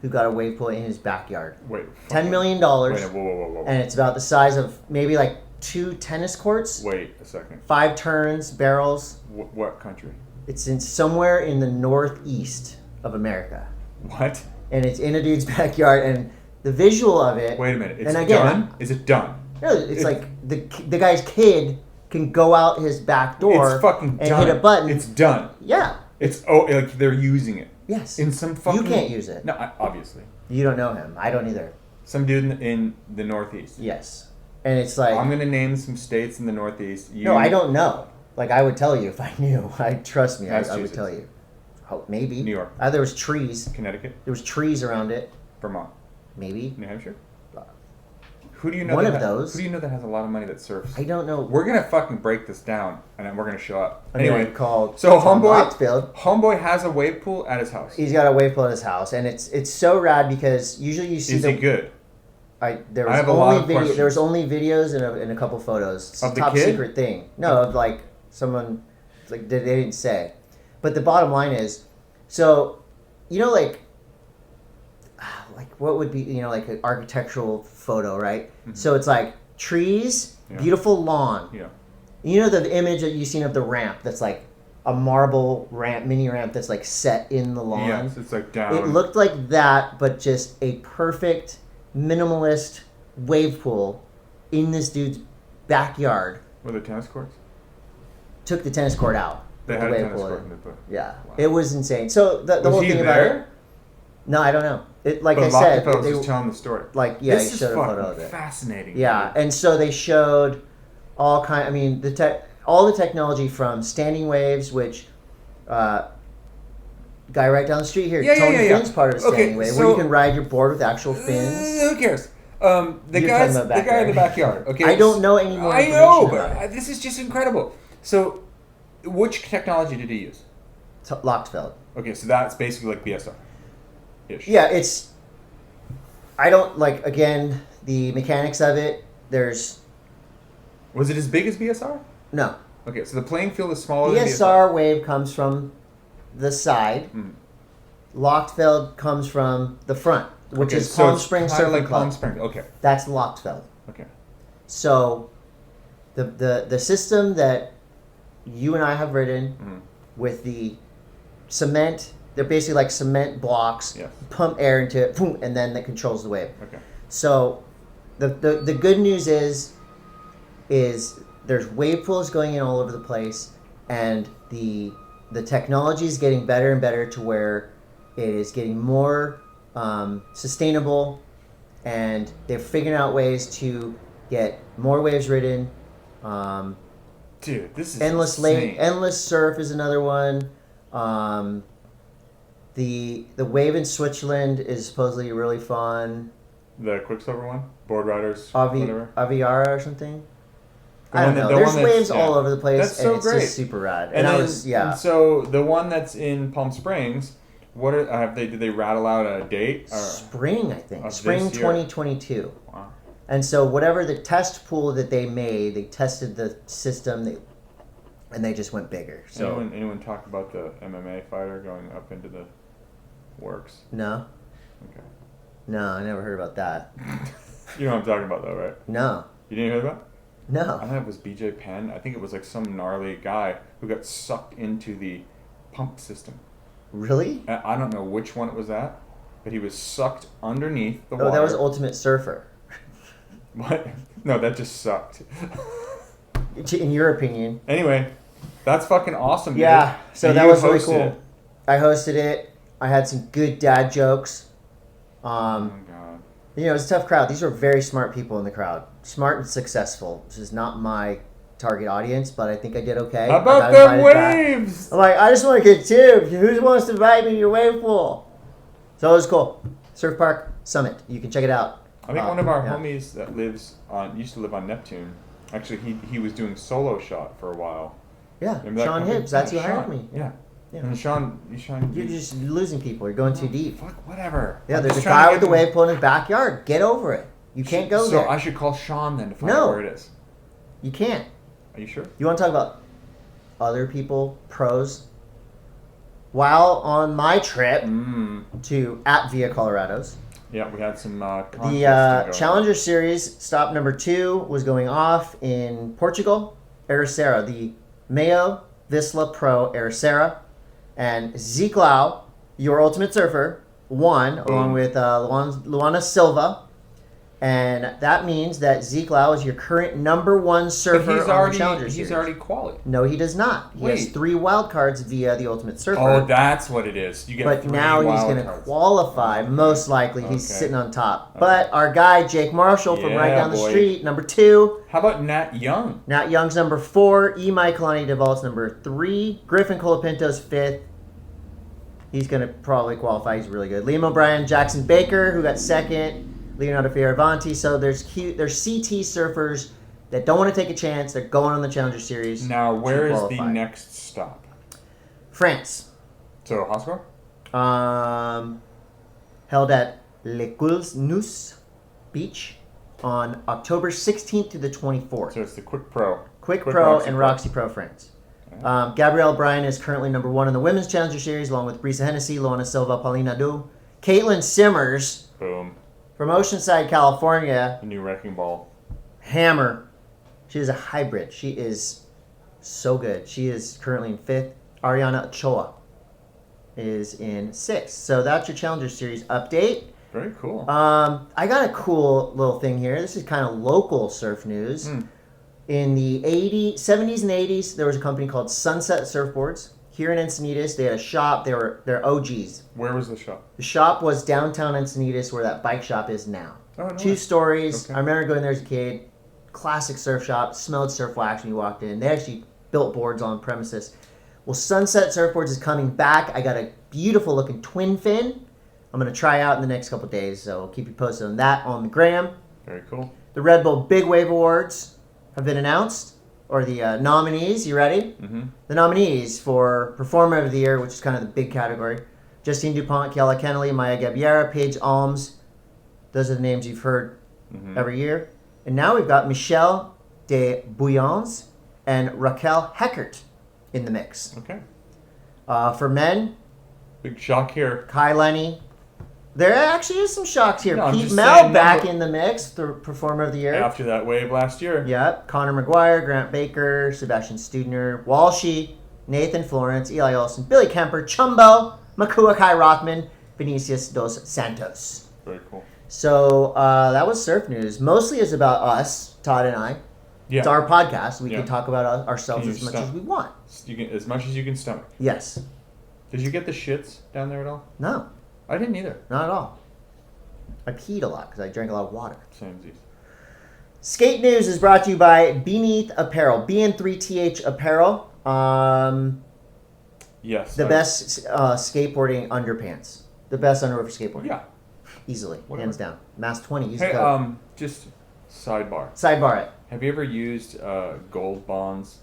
who got a wave pool in his backyard. Wait. $10 million. Wait. Whoa. And it's about the size of maybe like 2 tennis courts. Wait a second. 5 turns, barrels. What country? It's in somewhere in the northeast of America. What? And it's in a dude's backyard. And the visual of it. Wait a minute. It's and again, done? Is it done? No, it's like the guy's kid can go out his back door It's fucking and done. hit a button. It's done. Yeah. It's like they're using it. Yes. In some fucking. You can't use it. No, obviously. You don't know him. I don't either. Some dude in the Northeast. Yes. And it's like. I'm gonna name some states in the Northeast. No, I don't know. Like I would tell you if I knew. Trust me. I would Massachusetts. tell you. Oh, maybe. New York. There was trees. Connecticut. There was trees around it. Vermont. Maybe. New Hampshire. Who do you know? One that of those. Who do you know that has a lot of money that surfs? I don't know. We're gonna fucking break this down, and then we're gonna show up. A Anyway, man called so Tom homeboy, Lochtfeld. homeboy has a wave pool at his house. He's got a wave pool at his house, and it's so rad because usually you see Is he good? There I was have a lot of only questions. there was only videos and a couple photos. It's Of a the top kid? secret thing. No, of like someone like they didn't say. But the bottom line is, so you know like what would be like an architectural photo, right? So it's like trees, beautiful lawn. Yeah. You know the image that you've seen of the ramp that's like a marble ramp, mini ramp that's like set in the lawn. Yes, it's like down. It looked like that, but just a perfect minimalist wave pool in this dude's backyard. Were there tennis courts? Took the tennis court out. They put had the a wave tennis pool court in. in the book. Yeah, Wow. it was insane. So the Was whole he thing about there? it. No, I don't know. It like But I said, Lochtfeld was they, just telling the story. like yeah, This he is showed a photo fucking of it. fascinating. Yeah, dude. and so they showed all kind. I mean, all the technology from standing waves, which guy right down the street here, Tony Finn's part of a standing wave, where you can ride your board with actual fins. Who cares? The You're guy talking about in the backyard. backyard. Okay. I don't know any more I information know, about but this is just incredible. So, which technology did he use? Lochtfeld. Okay, so that's basically like BSR. Ish. Yeah, it's. I don't like again the mechanics of it. There's Was it as big as BSR? no Okay, so the playing field is smaller than BSR. BSR wave comes from the side. Mm. Lochtfeld comes from the front, which Okay, is so Palm it's Springs kinda Surfing like Club. Palm Springs. Okay. That's Lochtfeld. Okay. So, the system that you and I have ridden with the cement, they're basically like cement blocks. Yes. Pump air into it, boom, and then that controls the wave. Okay. So, the good news is there's wave pools going in all over the place, and the technology is getting better and better to where it is getting more sustainable, and they're figuring out ways to get more waves ridden. Dude, this is Endless insane. Endless Surf is another one. The wave in Switzerland is supposedly really fun. The Quicksilver one? Board Riders, whatever. Aviara or something. The I don't one know. that- the There's one that's- waves all yeah. over the place, That's and so it's great. just super rad. And I then, was and so the one that's in Palm Springs, what did they rattle out a date? Or, spring, I think. of Spring this year. 2022. Wow. And so whatever the test pool that they made, they tested the system, and they just went bigger. So anyone talk about the MMA fighter going up into the works? No. Okay. No, I never heard about that. You know what I'm talking about, though, right? No. You didn't hear about it? No. I think it was BJ Penn. I think it was like some gnarly guy who got sucked into the pump system. Really? I don't know which one it was at, but he was sucked underneath the water. Oh, that was Ultimate Surfer. What? No, that just sucked. In your opinion. Anyway, that's fucking awesome, dude. Yeah, so And that you was really hosted cool. it. I hosted it. I had some good dad jokes. Oh my god. You know, it was a tough crowd. These were very smart people in the crowd. Smart and successful. This is not my target audience, but I think I did okay. How about them waves? Back. I'm like, I just want to get tipped. Who wants to invite me to your wave pool? So it was cool. Surf Park Summit. You can check it out. I think one of our homies that used to live on Neptune. Actually, he was doing solo shot for a while. Yeah, Remember Sean Hibbs. That's who hired me. Yeah. Yeah. And Sean, you're just losing people. You're going too deep. Fuck, whatever. Yeah, I'm there's a just trying to guy get with the them- wave pool in his backyard. Get over it. You can't go there. So I should call Sean then to find No. out where it is. You can't. Are you sure? You want to talk about other people, pros? While on my trip to Via Colorado's, Yeah, we had some the Challenger Series stop number 2 was going off in Portugal, Ericeira, the Mayo Visla Pro Ericeira, and Zeke Lau, your ultimate surfer, won along with Luana Silva. And that means that Zeke Lau is your current number 1 surfer on the Challenger Series. He's already qualified. No, he does not. He has 3 wild cards via the Ultimate Surfer. Oh, that's what it is. You get but 3 now he's going to qualify. Most likely, he's sitting on top. But our guy Jake Marshall from right down the street, number 2. How about Nat Young? Nat Young's number 4. Imai Kalani Devalt's number 3. Griffin Colapinto's 5th. He's going to probably qualify. He's really good. Liam O'Brien, Jackson Baker, who got 2nd. Leonardo Fioravanti. So there's CT surfers that don't want to take a chance. They're going on the Challenger Series. Now, where is the next stop? France. So, Oscar? held at Les Coulnous Beach on October 16th to the 24th. So it's the Quick Pro. Quick Pro and Roxy Pro France. Gabrielle Bryan is currently number 1 in the Women's Challenger Series, along with Brisa Hennessy, Luana Silva, Paulina Du. Caitlin Simmers Boom. from Oceanside, California. The new wrecking ball. Hammer. She is a hybrid. She is so good. She is currently in 5th. Ariana Ochoa is in 6th. So that's your Challenger Series update. Very cool. I got a cool little thing here. This is kind of local surf news. In the 70s and 80s, there was a company called Sunset Surfboards. Here in Encinitas, they had a shop. They're OGs. Where was the shop? The shop was downtown Encinitas, where that bike shop is now. Oh, no 2 way. stories. Okay. I remember going there as a kid. Classic surf shop. Smelled surf wax when you walked in. They actually built boards on premises. Well, Sunset Surfboards is coming back. I got a beautiful looking twin fin. I'm going to try out in the next couple days, so I'll keep you posted on that on the gram. Very cool. The Red Bull Big Wave Awards have been announced, or the nominees. You ready? Mm-hmm. The nominees for Performer of the Year, which is kind of the big category. Justine Dupont, Kiala Kennelly, Maya Gabiera, Paige Alms. Those are the names you've heard every year. And now we've got Michelle de Bouillons and Raquel Heckert in the mix. Okay. For men, Big shock here. Kai Lenny. There actually is some shocks here. No, I'm Pete just Mel saying back number- in the mix, the Performer of the Year. After that wave last year. Yep. Connor McGuire, Grant Baker, Sebastian Studner, Walshy, Nathan Florence, Eli Olsen, Billy Kemper, Chumbo, Makua Kai Rothman, Vinicius dos Santos. Very cool. So that was surf news. Mostly is about us, Todd and I. Yeah. It's our podcast. We Yeah. can talk about ourselves Can as you much stop? as we want. You can, as much as you can stomach. Yes. Did you get the shits down there at all? No, I didn't either. not at all. I peed a lot because I drank a lot of water. Samesies. Skate News is brought to you by Beneath Apparel, BN3TH Apparel. Yes. The best skateboarding underpants. The best underwear for skateboarding. Yeah. Easily. Whatever. Hands down. MASS20. Use Hey, the code. just sidebar. Sidebar it. Have you ever used gold bonds?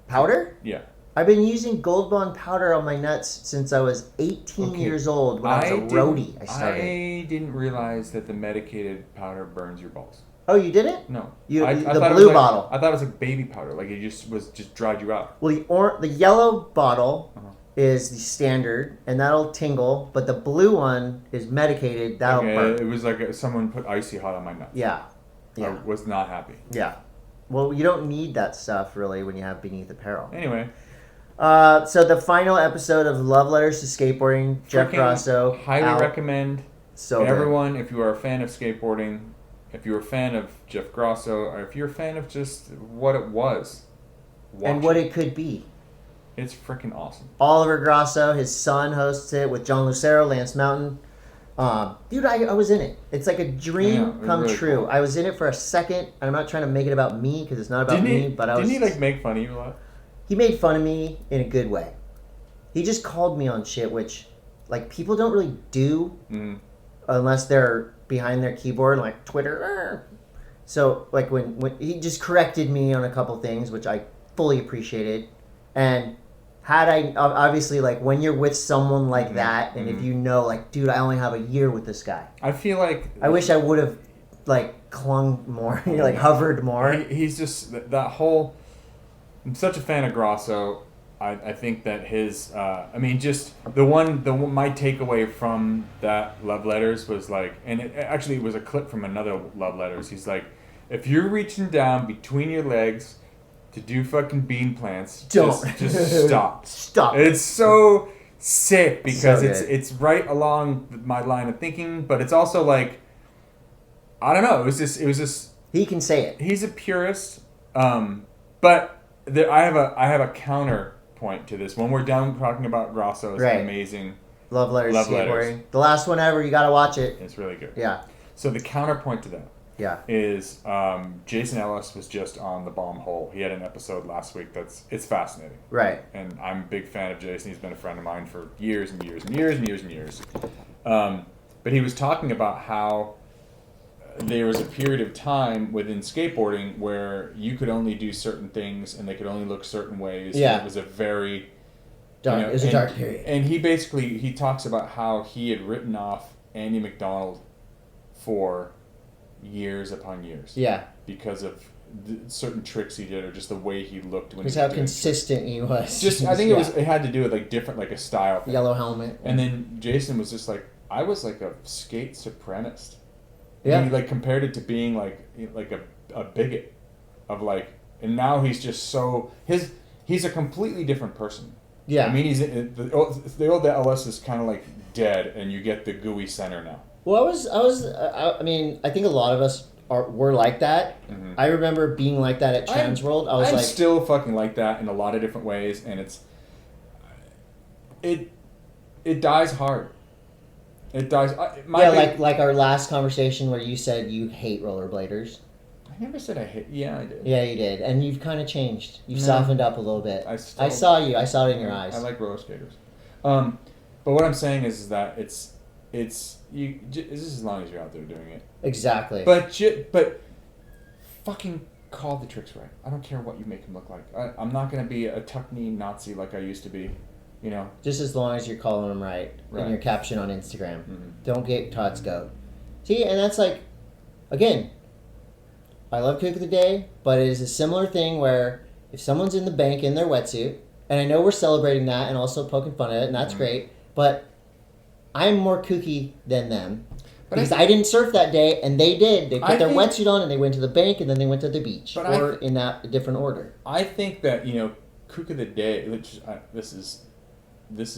Powder? Yeah. I've been using Gold Bond powder on my nuts since I was 18 years old when I was a roadie. I started. I didn't realize that the medicated powder burns your balls. Oh, you didn't? No. I the thought blue bottle. I thought it was like baby powder. Like it just dried you out. Well, the yellow bottle is the standard, and that'll tingle. But the blue one is medicated. That'll burn. It was like someone put icy hot on my nuts. Yeah. I was not happy. Yeah. Well, you don't need that stuff really when you have Beneath Apparel. Anyway. So the final episode of Love Letters to Skateboarding, Jeff Grosso. Highly recommend. So everyone, if you are a fan of skateboarding, if you're a fan of Jeff Grosso, or if you're a fan of just what it was, and what it could be. It's freaking awesome. Oliver Grosso, his son, hosts it with John Lucero, Lance Mountain. Dude, I was in it. It's like a dream come really true. Cool. I was in it for a second, and I'm not trying to make it about me because it's not about me. But didn't he like make fun of you a lot? He made fun of me in a good way. He just called me on shit, which like people don't really do unless they're behind their keyboard, like Twitter. So like when he just corrected me on a couple things, which I fully appreciated. And had I obviously like when you're with someone like that, and if you know like, dude, I only have a year with this guy. I feel like I wish I would have like clung more, like hovered more. He's just that whole. I'm such a fan of Grosso. I think that his, just my takeaway from that Love Letters was like, and it actually was a clip from another Love Letters. He's like, if you're reaching down between your legs to do fucking bean plants, just stop. Stop. It's so sick because it's right along my line of thinking, but it's also like, I don't know. It was just. He can say it. He's a purist, but I have a counterpoint to this. When we're done talking about Grosso's amazing Love Letters Skateboarding, the last one ever, you got to watch it. It's really good. Yeah. So the counterpoint to that is Jason Ellis was just on The Bomb Hole. He had an episode last week it's fascinating. Right. And I'm a big fan of Jason. He's been a friend of mine for years and years and years and years and years. But he was talking about how there was a period of time within skateboarding where you could only do certain things and they could only look certain ways. Yeah. And it was a very dark. It was a dark period. And he talks about how he had written off Andy McDonald for years upon years. Yeah. Because of certain tricks he did or just the way he looked when he was how consistent he was. Just I think it had to do with like different like a style thing. Yellow helmet. And then Jason was just like, I was like a skate supremacist. Yeah. He like compared it to being like a bigot of like, and now he's just so he's a completely different person. Yeah. I mean, he's the old LS is kind of like dead, and you get the gooey center now. Well, I think a lot of us were like that. Mm-hmm. I remember being like that at Trans World. I'm still fucking like that in a lot of different ways, and it dies hard. It dies. Like our last conversation where you said you hate rollerbladers. I never said I hate. Yeah, I did. Yeah, you did, and you've kind of changed. You've softened up a little bit. I saw you. I saw it in your eyes. I like roller skaters. But what I'm saying is that it's you. This is as long as you're out there doing it. Exactly. But fucking call the tricks right. I don't care what you make them look like. I'm not gonna be a tuck-knee Nazi like I used to be. You know, just as long as you're calling them right in your caption on Instagram. Mm-hmm. Don't get Todd's goat. See, and that's like, again, I love Cook of the Day, but it is a similar thing where if someone's in the bank in their wetsuit, and I know we're celebrating that and also poking fun at it, and that's great, but I'm more kooky than them. Because I didn't surf that day, and they did. They put their wetsuit on, and they went to the bank, and then they went to the beach, in that different order. I think that, Cook of the Day, which this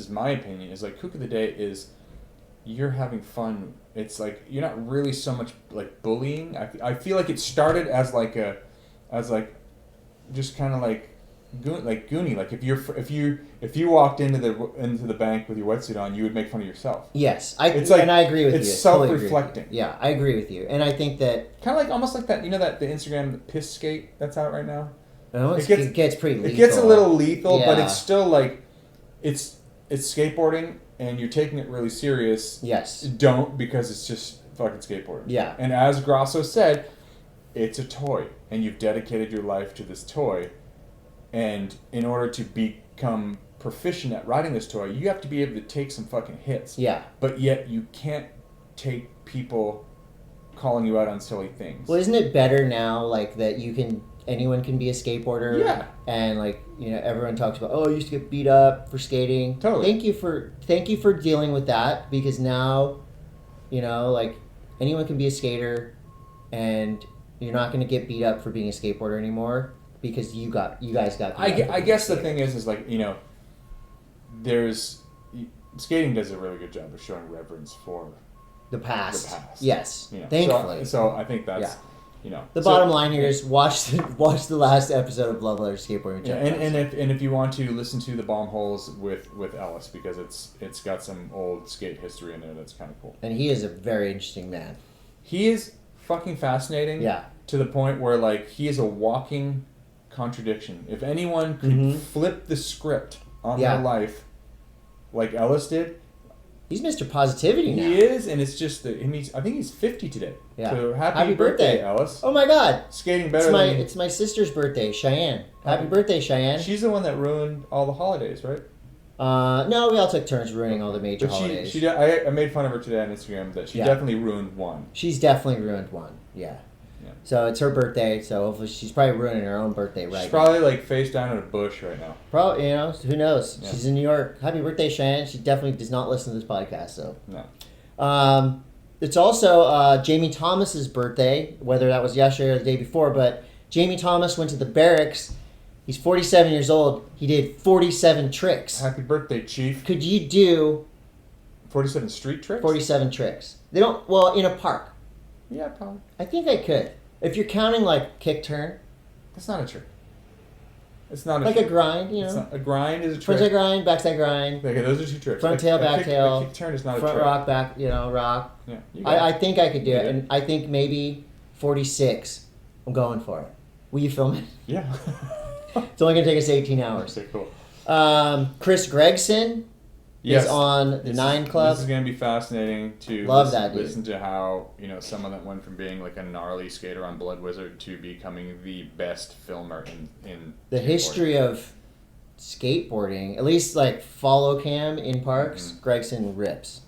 is my opinion, is like Cook of the Day is you're having fun. It's like you're not really so much like bullying. I feel like it started as just kind of like Goonie. Like if you walked into the bank with your wetsuit on, you would make fun of yourself. Yes, I agree with you. It's self-reflecting. Yeah, I agree with you, and I think that kind of like almost like that. That the Instagram piss skate that's out right now. It gets pretty lethal. It gets a little lethal, but it's still like it's skateboarding, and you're taking it really serious. Yes. Don't, because it's just fucking skateboarding. Yeah. And as Grosso said, it's a toy, and you've dedicated your life to this toy. And in order to become proficient at riding this toy, you have to be able to take some fucking hits. Yeah. But yet you can't take people calling you out on silly things. Well, isn't it better now, like, that anyone can be a skateboarder? Yeah. And, like, you know, everyone talks about, oh, I used to get beat up for skating. Totally. Thank you for dealing with that, because now, you know, like, anyone can be a skater, and you're not going to get beat up for being a skateboarder anymore, because you guys got beat up. I guess the thing is like, you know, skating does a really good job of showing reverence for the past. The past. Yes. You know, Thankfully. So I think that's, you know. The bottom line here is watch the last episode of Love Letter Skateboarding. Yeah, and if you want to listen to the bomb holes with Ellis, because it's got some old skate history in there that's kind of cool. And he is a very interesting man. He is fucking fascinating. Yeah. To the point where, like, he is a walking contradiction. If anyone could flip the script on their life like Ellis did. He's Mr. Positivity now. He is, and it's just that I think he's 50 today. Yeah. So happy birthday, Ellis. Oh my God. Skating better than... It's my sister's birthday, Cheyenne. Happy birthday, Cheyenne. She's the one that ruined all the holidays, right? No, we all took turns ruining all the major holidays. I made fun of her today on Instagram that she definitely ruined one. She's definitely ruined one, yeah. So it's her birthday, so hopefully she's probably ruining her own birthday right now. She's probably like face down in a bush right now. Probably, you know, who knows? Yeah. She's in New York. Happy birthday, Cheyenne. She definitely does not listen to this podcast, so. No. It's also Jamie Thomas's birthday, whether that was yesterday or the day before, but Jamie Thomas went to the barracks. He's 47 years old. He did 47 tricks. Happy birthday, Chief. Could you do 47 street tricks? 47 tricks. They don't, well, in a park. Yeah, probably. I think I could. If you're counting, like, kick turn. That's not a trick. It's not a like trick. a grind, you know. A grind is a trick. Frontside grind, backside grind. Okay, those are two tricks. Front tail, back tail. A kick turn is not a front trick. rock, back, you know, rock. Yeah, I think I could do it, and I think maybe 46. I'm going for it. Will you film it? Yeah. It's only going to take us 18 hours. Okay, cool. Chris Gregson is on the 9 Club. This is going to be fascinating to listen to how, you know, someone that went from being like a gnarly skater on Blood Wizard to becoming the best filmer in the history of skateboarding, at least like follow cam in parks. Gregson rips.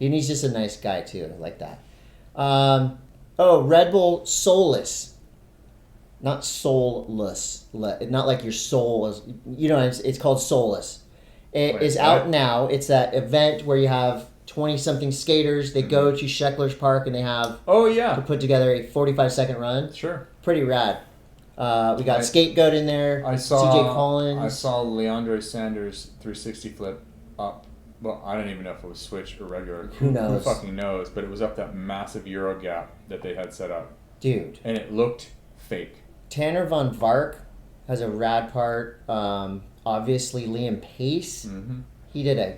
And he's just a nice guy too, like that. Red Bull Solus. Not soulless. Not like your soul is, you know, it's called Solus. It is out now. It's that event where you have 20-something skaters. They go to Sheckler's Park and they have to put together a 45-second run. Sure. Pretty rad. We got Scapegoat in there. I saw CJ Collins. I saw Leandre Sanders 360 flip up. Well, I don't even know if it was switch or regular. Who knows? Who fucking knows? But it was up that massive Euro gap that they had set up. Dude. And it looked fake. Tanner Von Vark has a rad part. Obviously, Liam Pace. He did a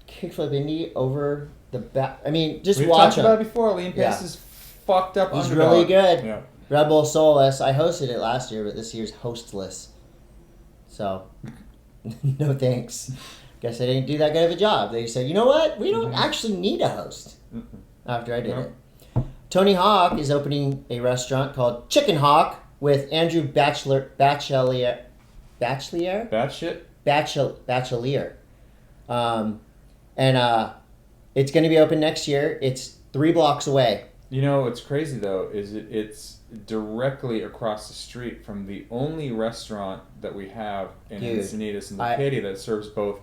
kickflip indie over the back. I mean, just We've watch talked him. about it before. Liam Pace is fucked up. He's underdog. really good. Yeah. Red Bull Solus. I hosted it last year, but this year's hostless. So, no thanks. Guess I didn't do that good of a job. They said, you know what? We don't actually need a host. After I did it. Tony Hawk is opening a restaurant called Chicken Hawk with Andrew Bachelier. And it's going to be open next year. It's 3 blocks away. You know what's crazy though is it's directly across the street from the only restaurant that we have in Encinitas and Coté that serves both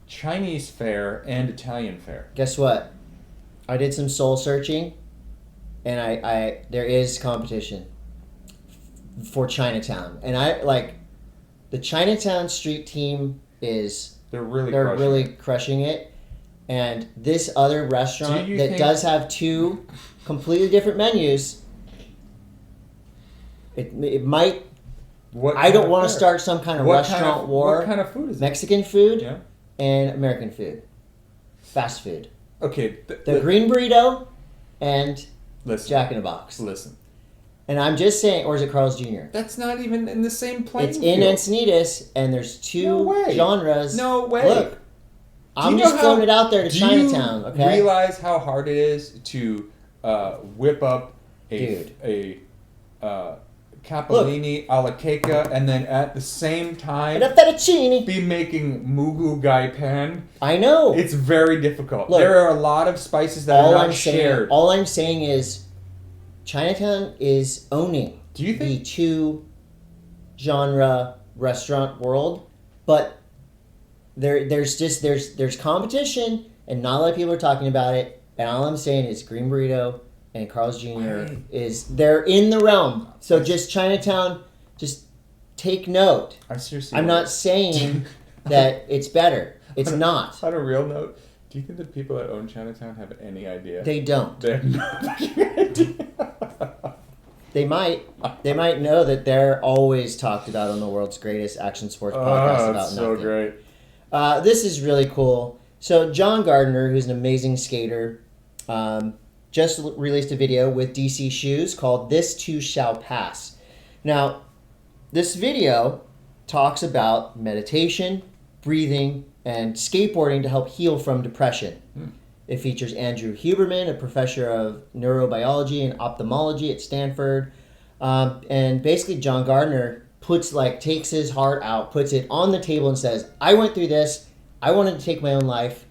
Chinese fare and Italian fare. Guess what? I did some soul searching, and I there is competition for Chinatown, and I like the Chinatown street team is they're really crushing it, and this other restaurant that does have 2 completely different menus. It might. I don't want to start some kind of restaurant war. What kind of food is it? Mexican food and American food, fast food. Okay, the green burrito and listen, Jack in a Box. Listen. And I'm just saying, or is it Carl's Jr.? That's not even in the same plane. It's in Encinitas, and there's 2 genres. No way. Look, I'm just throwing it out there to Chinatown. Okay. Do you realize how hard it is to whip up a capellini alla cake, and then at the same time And a fettuccine. be making mugu gai pan. I know. It's very difficult. Look, there are a lot of spices that are not shared. All I'm saying is Chinatown is owning Do you think? the two genre restaurant world, but there's competition and not a lot of people are talking about it. And all I'm saying is Green Burrito and Carl's Jr. they're in the realm. So just Chinatown, just take note. I seriously. I'm not saying that it's better. It's not. On a real note, do you think the people that own Chinatown have any idea? They don't. They have no fucking idea. They might know that they're always talked about on the world's greatest action sports podcast about that's so nothing. great. This is really cool. So John Gardner, who's an amazing skater, just released a video with DC Shoes called "This Too Shall Pass." Now, this video talks about meditation, breathing, and skateboarding to help heal from depression. It features Andrew Huberman, a professor of neurobiology and ophthalmology at Stanford. And basically John Gardner takes his heart out, puts it on the table and says, I went through this. I wanted to take my own life.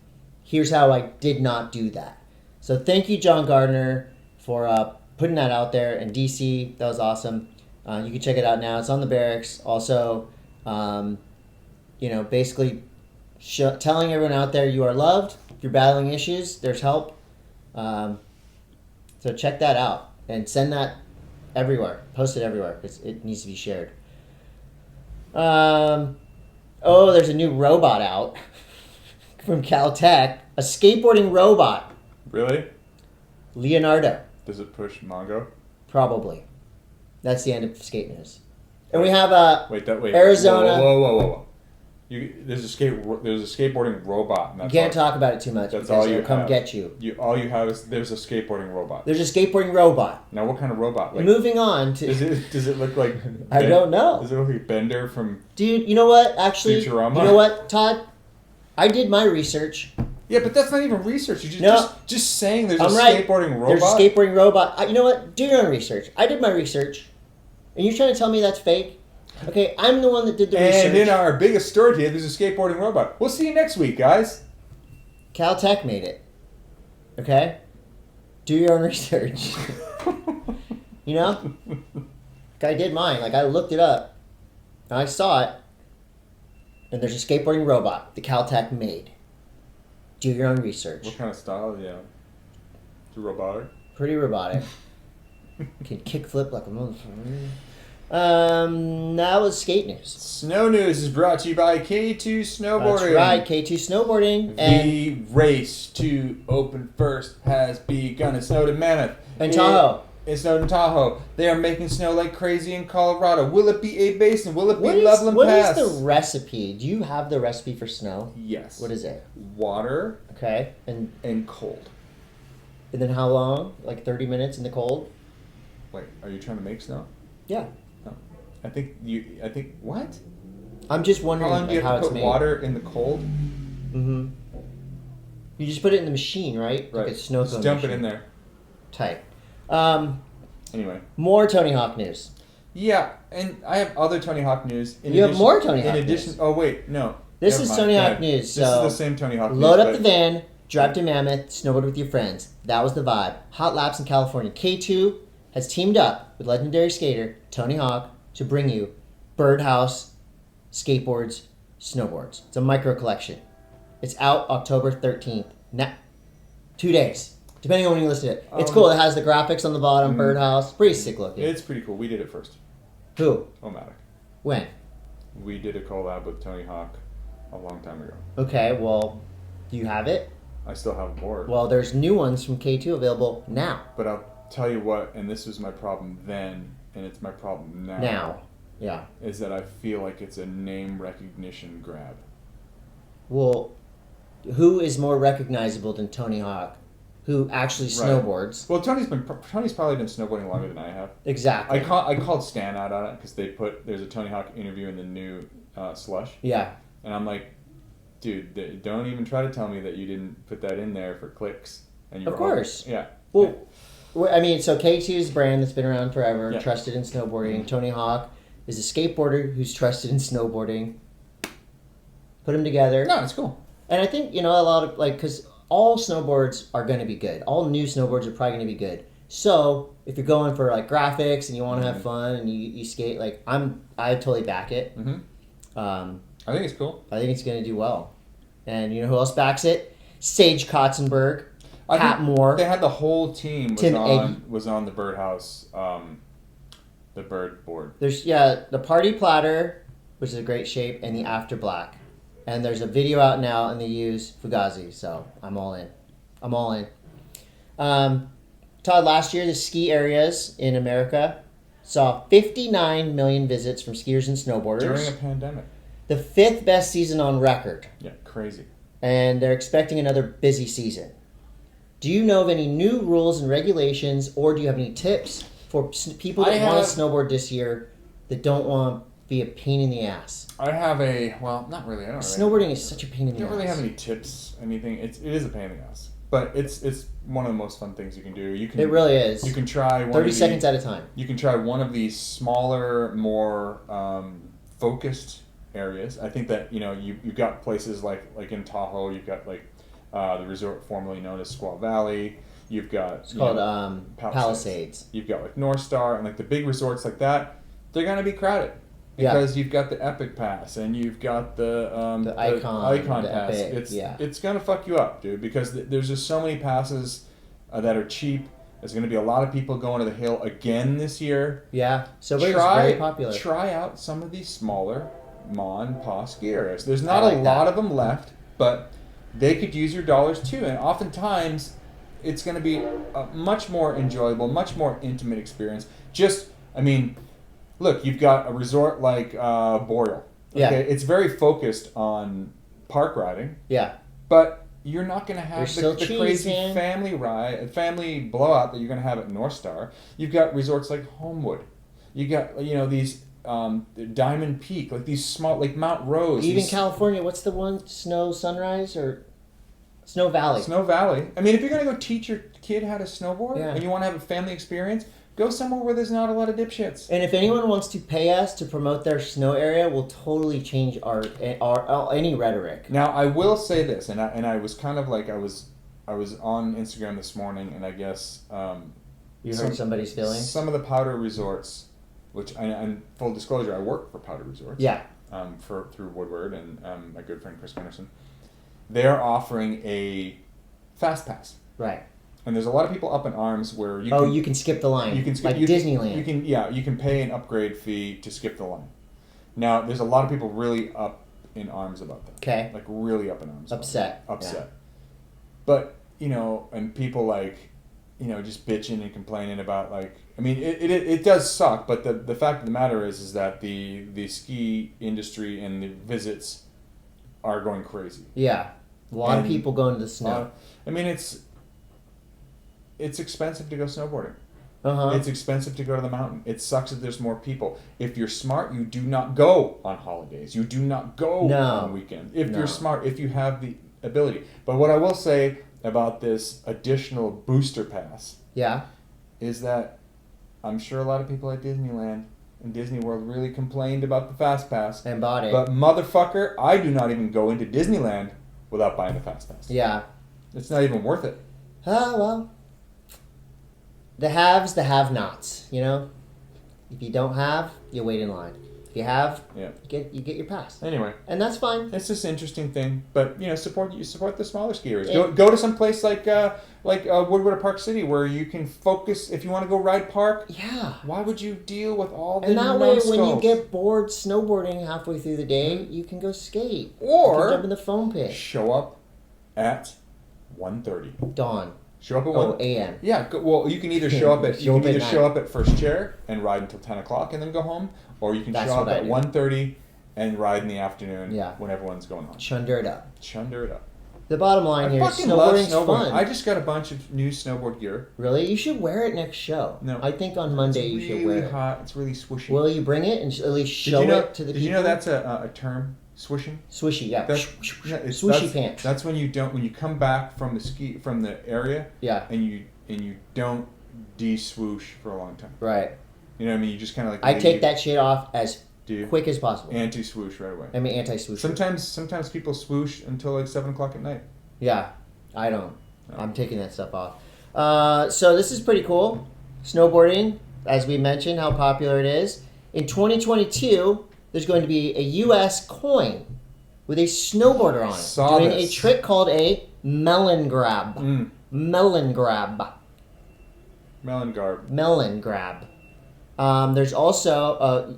Here's how I did not do that. So thank you, John Gardner, for putting that out there. And DC, that was awesome. You can check it out now. It's on the barracks. Also, basically telling everyone out there you are loved. If you're battling issues, there's help. So check that out and send that everywhere. Post it everywhere because it needs to be shared. There's a new robot out from Caltech. A skateboarding robot. Really? Leonardo. Does it push Mongo? Probably. That's the end of skate news. And we have Wait. Arizona. Whoa. There's a skateboarding robot. And You can't talk about it too much That's because all you it'll come have. get you. All you have is there's a skateboarding robot. There's a skateboarding robot. Now, what kind of robot? Like, Moving on to... does it look like... I don't know. Does it look like Bender from... Dude, you know what? Actually, Futurama? you know what, Todd? I did my research. Yeah, but that's not even research. You're just saying there's I'm a right. skateboarding robot. There's a skateboarding robot. You know what? Do your own research. I did my research. And you're trying to tell me that's fake? Okay, I'm the one that did the research. And in our biggest story today, there's a skateboarding robot. We'll see you next week, guys. Caltech made it. Okay? Do your own research. You know? I did mine. I looked it up. And I saw it. And there's a skateboarding robot that Caltech made. Do your own research. What kind of style? Yeah. Is it robotic? Pretty robotic. Can kickflip like a motherfucker. That was skate news. Snow News is brought to you by K2 Snowboarding. That's right, K2 Snowboarding. The race to open first has begun. It snowed in Mammoth. And Tahoe. It snowed in Tahoe. They are making snow like crazy in Colorado. Will it be a basin? Will it be Loveland Pass? What is the recipe? Do you have the recipe for snow? Yes. What is it? Water Okay. and cold. And then how long? 30 minutes in the cold? Wait, are you trying to make snow? Yeah. No. I think what? I'm just How wondering long do you how have to it's put made. water in the cold? Mm-hmm. You just put it in the machine, right? Right. Like a snow Just cone dump it machine. in there. Tight. Anyway. More Tony Hawk news. Yeah, and I have other Tony Hawk news. You have more Tony Hawk In addition, news. oh wait, no. This Never is mind. Tony Hawk Yeah, news. This So is the same Tony Hawk news. load up but- the van, drive to Mammoth, snowboard with your friends. That was the vibe. Hot laps in California. K2 has teamed up with legendary skater Tony Hawk to bring you Birdhouse Skateboards Snowboards. It's a micro collection. It's out October 13th. 2 days, depending on when you listen to it. It's cool. It has the graphics on the bottom, Birdhouse. Pretty sick looking. It's pretty cool. We did it first. Who? Omatic. When? We did a collab with Tony Hawk a long time ago. Okay, well, do you have it? I still have more. Well, there's new ones from K2 available now. But I'll tell you what, and this was my problem then, and it's my problem now. Now. Yeah. Is that I feel like it's a name recognition grab. Well, who is more recognizable than Tony Hawk, who actually Right. snowboards? Well, Tony's probably been snowboarding longer than I have. Exactly. I called Stan out on it because there's a Tony Hawk interview in the new Slush, Yeah. and I'm like, dude, don't even try to tell me that you didn't put that in there for clicks. And you Of were course. Yeah. Well, I mean, so K2 is a brand that's been around forever, Yeah. trusted in snowboarding. Tony Hawk is a skateboarder who's trusted in snowboarding. Put them together. No, it's cool. And I think, a lot of, because all snowboards are going to be good. All new snowboards are probably going to be good. So, if you're going for, graphics and you want to have fun and you skate, I totally back it. Mm-hmm. I think it's cool. I think it's going to do well. And you know who else backs it? Sage Kotzenberg, Pat Moore. They had the whole team was on the Birdhouse, the bird board. There's the Party Platter, which is a great shape, and the After Black. And there's a video out now, and they use Fugazi, so I'm all in. Todd, last year the ski areas in America saw 59 million visits from skiers and snowboarders. During a pandemic. The 5th best season on record. Yeah, crazy. And they're expecting another busy season. Do you know of any new rules and regulations, or do you have any tips for people that want to snowboard this year that don't want to be a pain in the ass? I have not really. I don't. Snowboarding is such a pain in the ass. I don't really have any tips. Anything. It is a pain in the ass, but it's one of the most fun things you can do. It really is. You can try 30 seconds at a time. You can try one of these smaller, more focused areas. I think that you've got places like in Tahoe. You've got the resort formerly known as Squaw Valley. You've got it's called Palisades. You've got North Star and the big resorts like that. They're gonna be crowded. Because you've got the Epic Pass and you've got the Icon Pass. Epic, it's gonna fuck you up, dude. Because there's just so many passes that are cheap. There's gonna be a lot of people going to the hill again this year. Yeah, so it's very popular. Try out some of these smaller ma and pa ski areas. There's not a lot of them left, but they could use your dollars too. And oftentimes, it's gonna be a much more enjoyable, much more intimate experience. Look, you've got a resort like Boreal. Okay? Yeah. It's very focused on park riding. Yeah. But you're not going to have the crazy man. family blowout that you're going to have at North Star. You've got resorts like Homewood. You got these Diamond Peak, these small Mount Rose. Even California, what's the one? Snow Sunrise or Snow Valley? Snow Valley. I mean, if you're going to go teach your kid how to snowboard and you want to have a family experience, go somewhere where there's not a lot of dipshits. And if anyone wants to pay us to promote their snow area, we'll totally change our any rhetoric. Now, I will say this, and I was kind of I was on Instagram this morning, and I guess you hurt somebody's feelings. Some of the powder resorts, which and full disclosure, I work for powder resorts. Yeah. Through Woodward and my good friend Chris Henderson, they're offering a fast pass. Right. And there's a lot of people up in arms where you can skip the line. You can skip Disneyland. You can pay an upgrade fee to skip the line. Now there's a lot of people really up in arms about that. Okay. Really up in arms. Upset. Yeah. But and people just bitching and complaining about it does suck. But the fact of the matter is that the ski industry and the visits are going crazy. Yeah. A lot of people going to the snow. It's expensive to go snowboarding. Uh-huh. It's expensive to go to the mountain. It sucks that there's more people. If you're smart, you do not go on holidays. You do not go on weekends. If you're smart, if you have the ability. But what I will say about this additional booster pass is that I'm sure a lot of people at Disneyland and Disney World really complained about the Fast Pass. And bought it. But motherfucker, I do not even go into Disneyland without buying the Fast Pass. Yeah. It's not even worth it. Oh, well. The haves, the have-nots, If you don't have, you wait in line. If you have, you get your pass. Anyway. And that's fine. It's just an interesting thing. But, support the smaller skiers. Go to some place like Woodward or Park City where you can focus. If you want to go ride park, why would you deal with all the And that way, when you get bored snowboarding halfway through the day, you can go skate. Or you can jump in the foam pit. Show up at 1:30. Dawn. Show up at a.m. Yeah, you can either show up at first chair and ride until 10 o'clock and then go home, or you can show up at 1:30 and ride in the afternoon when everyone's going home. Chunder it up. The bottom line here is snowboarding's fun. I just got a bunch of new snowboard gear. Really? You should wear it next show. No. I think on Monday you should wear it. It's really hot. It's really swishy. Will you bring it and at least show it to the people? Did you know that's a term? Swishing? Swishy, yeah. Swishy pants. That's when you come back from the area. Yeah. And you don't de-swoosh for a long time. Right. You know what I mean? You just kind of like... I take that shit off as Do you? quick as possible. Anti-swoosh right away. I mean, anti-swoosh. Sometimes people swoosh until like 7 o'clock at night. Yeah, I don't. No. I'm taking that stuff off. So this is pretty cool. Snowboarding, as we mentioned, how popular it is. In 2022, there's going to be a U.S. coin with a snowboarder on it, doing a trick called a melon grab. Melon grab. Melon garb. Melon grab. There's also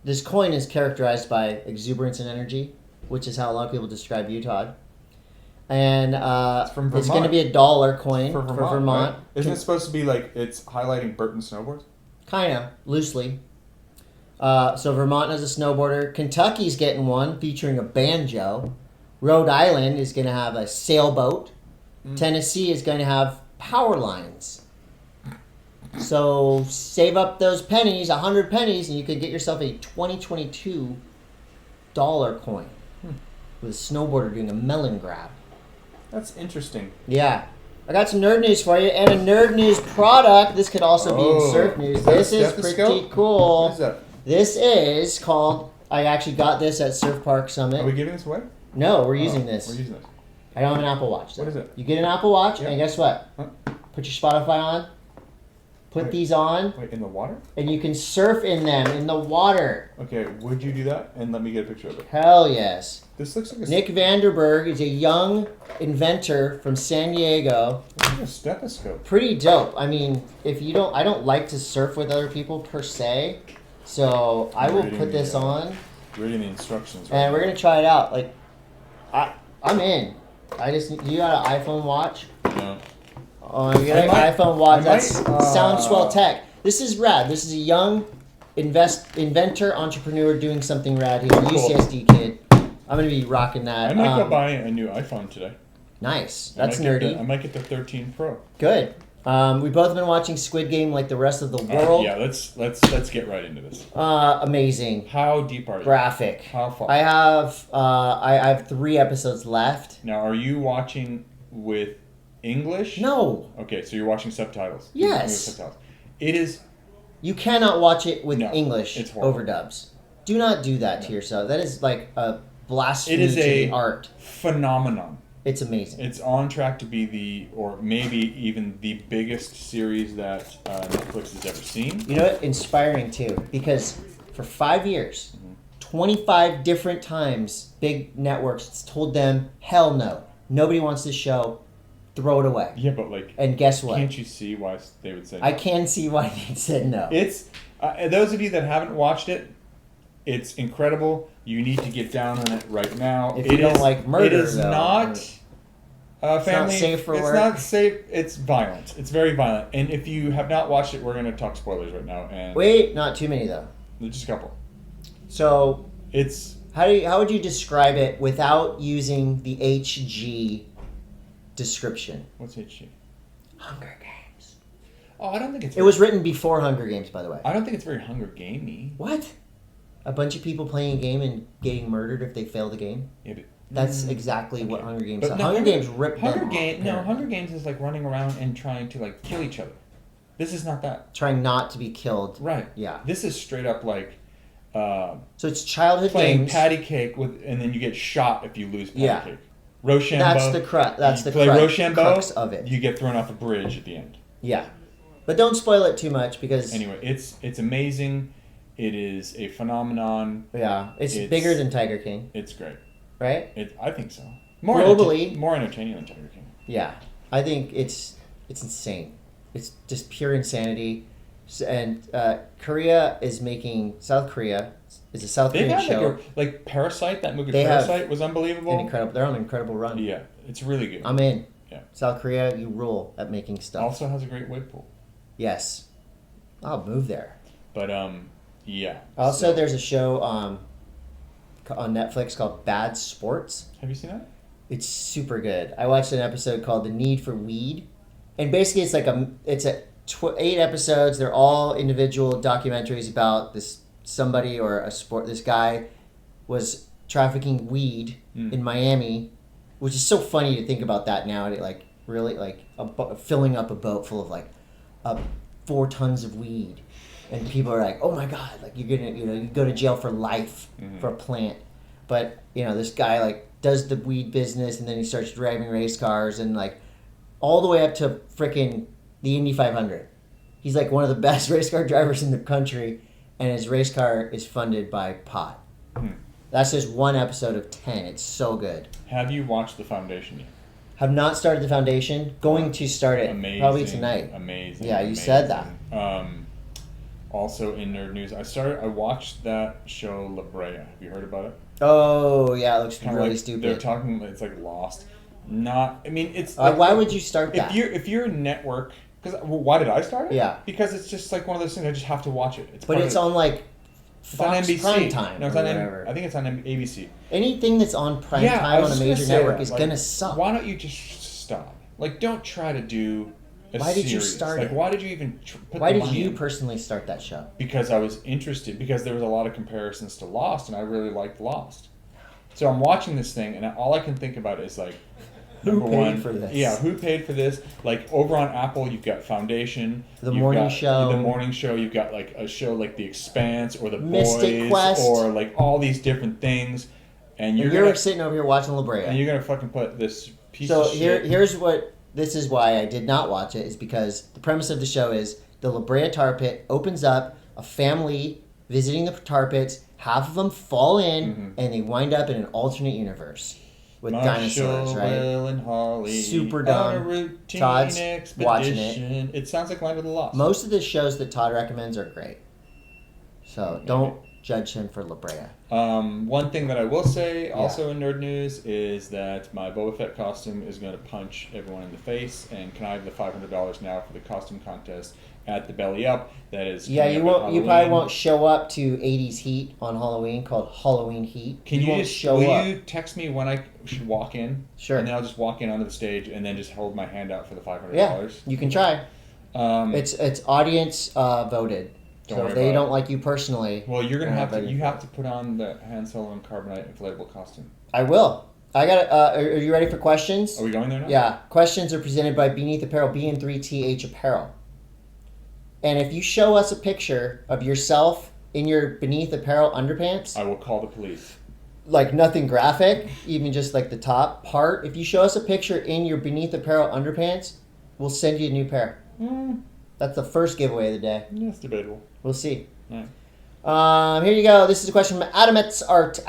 this coin is characterized by exuberance and energy, which is how a lot of people describe you, Todd. And It's from it's Vermont. going to be a dollar coin For for Vermont. Vermont. Right? Isn't it supposed to be like it's highlighting Burton snowboards? Kind of, loosely. So Vermont has a snowboarder. Kentucky's getting one featuring a banjo. Rhode Island is going to have a sailboat. Tennessee is going to have power lines. So save up those pennies, 100 pennies, and you could get yourself a 2022 dollar coin with a snowboarder doing a melon grab. That's interesting. Yeah. I got some nerd news for you and a nerd news product. This could also be in surf news. Is that a This is stethoscope? pretty cool. What is that? This is called, I actually got this at Surf Park Summit. Are we giving this away? No, we're using this. We're using this. I don't have an Apple Watch. Though. What is it? You get an Apple Watch, Yeah. and guess what? Huh? Put your Spotify on, put Wait. these on, Wait, in the water? and you can surf in them in the water. Okay, would you do that? And let me get a picture of it. Hell yes. This looks like a, Nick Vanderberg is a young inventor from San Diego. looks like a stethoscope. Pretty dope. I mean, if you don't, I don't like to surf with other people per se, so I will Reading put this the, on, Reading the instructions. and we're gonna try it out. Like, I'm in. You got an iPhone watch? No. Oh, you got an iPhone watch. That's Soundswell Tech. This is rad. This is a young inventor, entrepreneur doing something rad. He's a Cool. UCSD kid. I'm gonna be rocking that. I might go buy a new iPhone today. Nice. I That's might get nerdy. I might get the 13 Pro. Good. We've both been watching Squid Game like the rest of the world. Yeah, let's get right into this. Amazing. How deep are you? Graphic. How far? I have 3 episodes left. Now, are you watching with English? No, Okay, so you're watching subtitles. Yes. With subtitles. It is you cannot watch it with No, English it's horrible. overdubs. Do not do that to yourself. That is like a blasphemy It is to a- the art. phenomenon. It's amazing. It's on track to be or maybe even the biggest series that Netflix has ever seen. You know what? Inspiring too, because for 5 years, 25 different times, big networks told them, hell no, nobody wants this show, throw it away. Yeah, but like, And guess what? can't you see why they would say? I can see why they said no. It's those of you that haven't watched it. It's incredible. You need to get down on it right now. If you don't like murder, it is though, not not family. safe for it's work. not safe. It's violent. It's very violent. And if you have not watched it, we're going to talk spoilers right now. And Wait, not too many though. just a couple. So It's how would you describe it without using the HG description? what's HG? Hunger Games. Oh, I don't think it's. It was written before Hunger Games, by the way. I don't think it's very Hunger Gamey. What? A bunch of people playing a game and getting murdered if they fail the game? Yeah, but, That's exactly what Hunger Games But is. no, Hunger Games ripped Hunger them Games. off, No, apparently. Hunger Games is like running around and trying to like kill each other. This is not that. Trying not to be killed. Right. Yeah. This is straight up like So it's childhood playing games. patty cake with, and then you get shot if you lose patty Yeah. cake. Rochambeau. That's the you play Rochambeau, crux of it. you get thrown off a bridge at the end. Yeah. But don't spoil it too much because Anyway, it's amazing. It is a phenomenon. yeah, it's It's- bigger than Tiger King, It's great. right? I think so. Globally- more entertaining than Tiger King. Yeah. I think it's insane. It's just pure insanity. And Korea is making South Korea is a South They Korean had show. like Parasite. That movie They have Parasite was unbelievable. They're on an incredible run. Yeah, it's really good. I'm in. Yeah. South Korea, you rule at making stuff. Also has a great wave pool. Yes. I'll move there. But yeah. Also, So- there's a show on Netflix called Bad Sports. Have you seen that? It's super good. I watched an episode called The Need for Weed, and basically it's like 8 episodes. They're all individual documentaries about somebody or a sport. This guy was trafficking weed in Miami, which is so funny to think about that now. Like really, like filling up a boat full of like 4 tons of weed, and people are like, oh my god, like you're gonna, you go to jail for life for a plant. But this guy like does the weed business, and then he starts driving race cars, and like all the way up to freaking the Indy 500. He's like one of the best race car drivers in the country, and his race car is funded by pot. That's just one episode of 10. It's so good. Have you watched The Foundation yet? Have not started The Foundation. Going to start it probably tonight. Amazing. Yeah, you said that. Also in nerd news, I watched that show La Brea. Have you heard about it? Oh yeah, it looks Kinda really like, stupid. They're talking. It's like Lost. It's. Why would you start that? If you're a network, why did I start it? Yeah. Because it's just like one of those things. I just have to watch it. It's on like Fox on NBC. prime time. No, it's or on. whatever. I think it's on ABC. Anything that's on prime time on a major network is gonna suck. Why don't you just stop? Like, don't try to do. Why did you start it? Why did you even put Why the did money you in? personally start that show? Because I was interested. Because there was a lot of comparisons to Lost, and I really liked Lost. So I'm watching this thing, and all I can think about is like, who paid for this? Yeah, who paid for this? Like over on Apple, you've got Foundation, The Morning Show. The Morning Show. You've got like a show like The Expanse or The Mystic Boys, Quest. or like all these different things, and you're sitting over here watching La Brea, and you're gonna fucking put this piece so of shit. here's what. This is why I did not watch it. Is because the premise of the show is the La Brea tar pit opens up, a family visiting the tar pits. Half of them fall in, and they wind up in an alternate universe with dinosaurs, right? And Holly Super on dumb. a routine Todd's expedition. watching it. It sounds like Land of the Lost. Most of the shows that Todd recommends are great. So don't judge him for La Brea. One thing that I will say, also in nerd news, is that my Boba Fett costume is going to punch everyone in the face, and can I have the $500 now for the costume contest at the Belly Up? That is. Yeah, you won't. You probably won't show up to 80s Heat on Halloween, called Halloween Heat. Can you just show up? Will you text me when I should walk in? Sure. And then I'll just walk in onto the stage and then just hold my hand out for the $500. Yeah, you can try. It's audience voted. So if they don't like you personally, well, you're gonna have to. You have to put on the Han Solo and Carbonite inflatable costume. I will. I got. Are you ready for questions? Are we going there now? Yeah. Questions are presented by Beneath Apparel, BN3TH Apparel. And if you show us a picture of yourself in your Beneath Apparel underpants, I will call the police. Like nothing graphic, even just like the top part. If you show us a picture in your Beneath Apparel underpants, we'll send you a new pair. That's the first giveaway of the day. That's debatable. We'll see. Right. Here you go. This is a question from Adam M.A.S.S Art.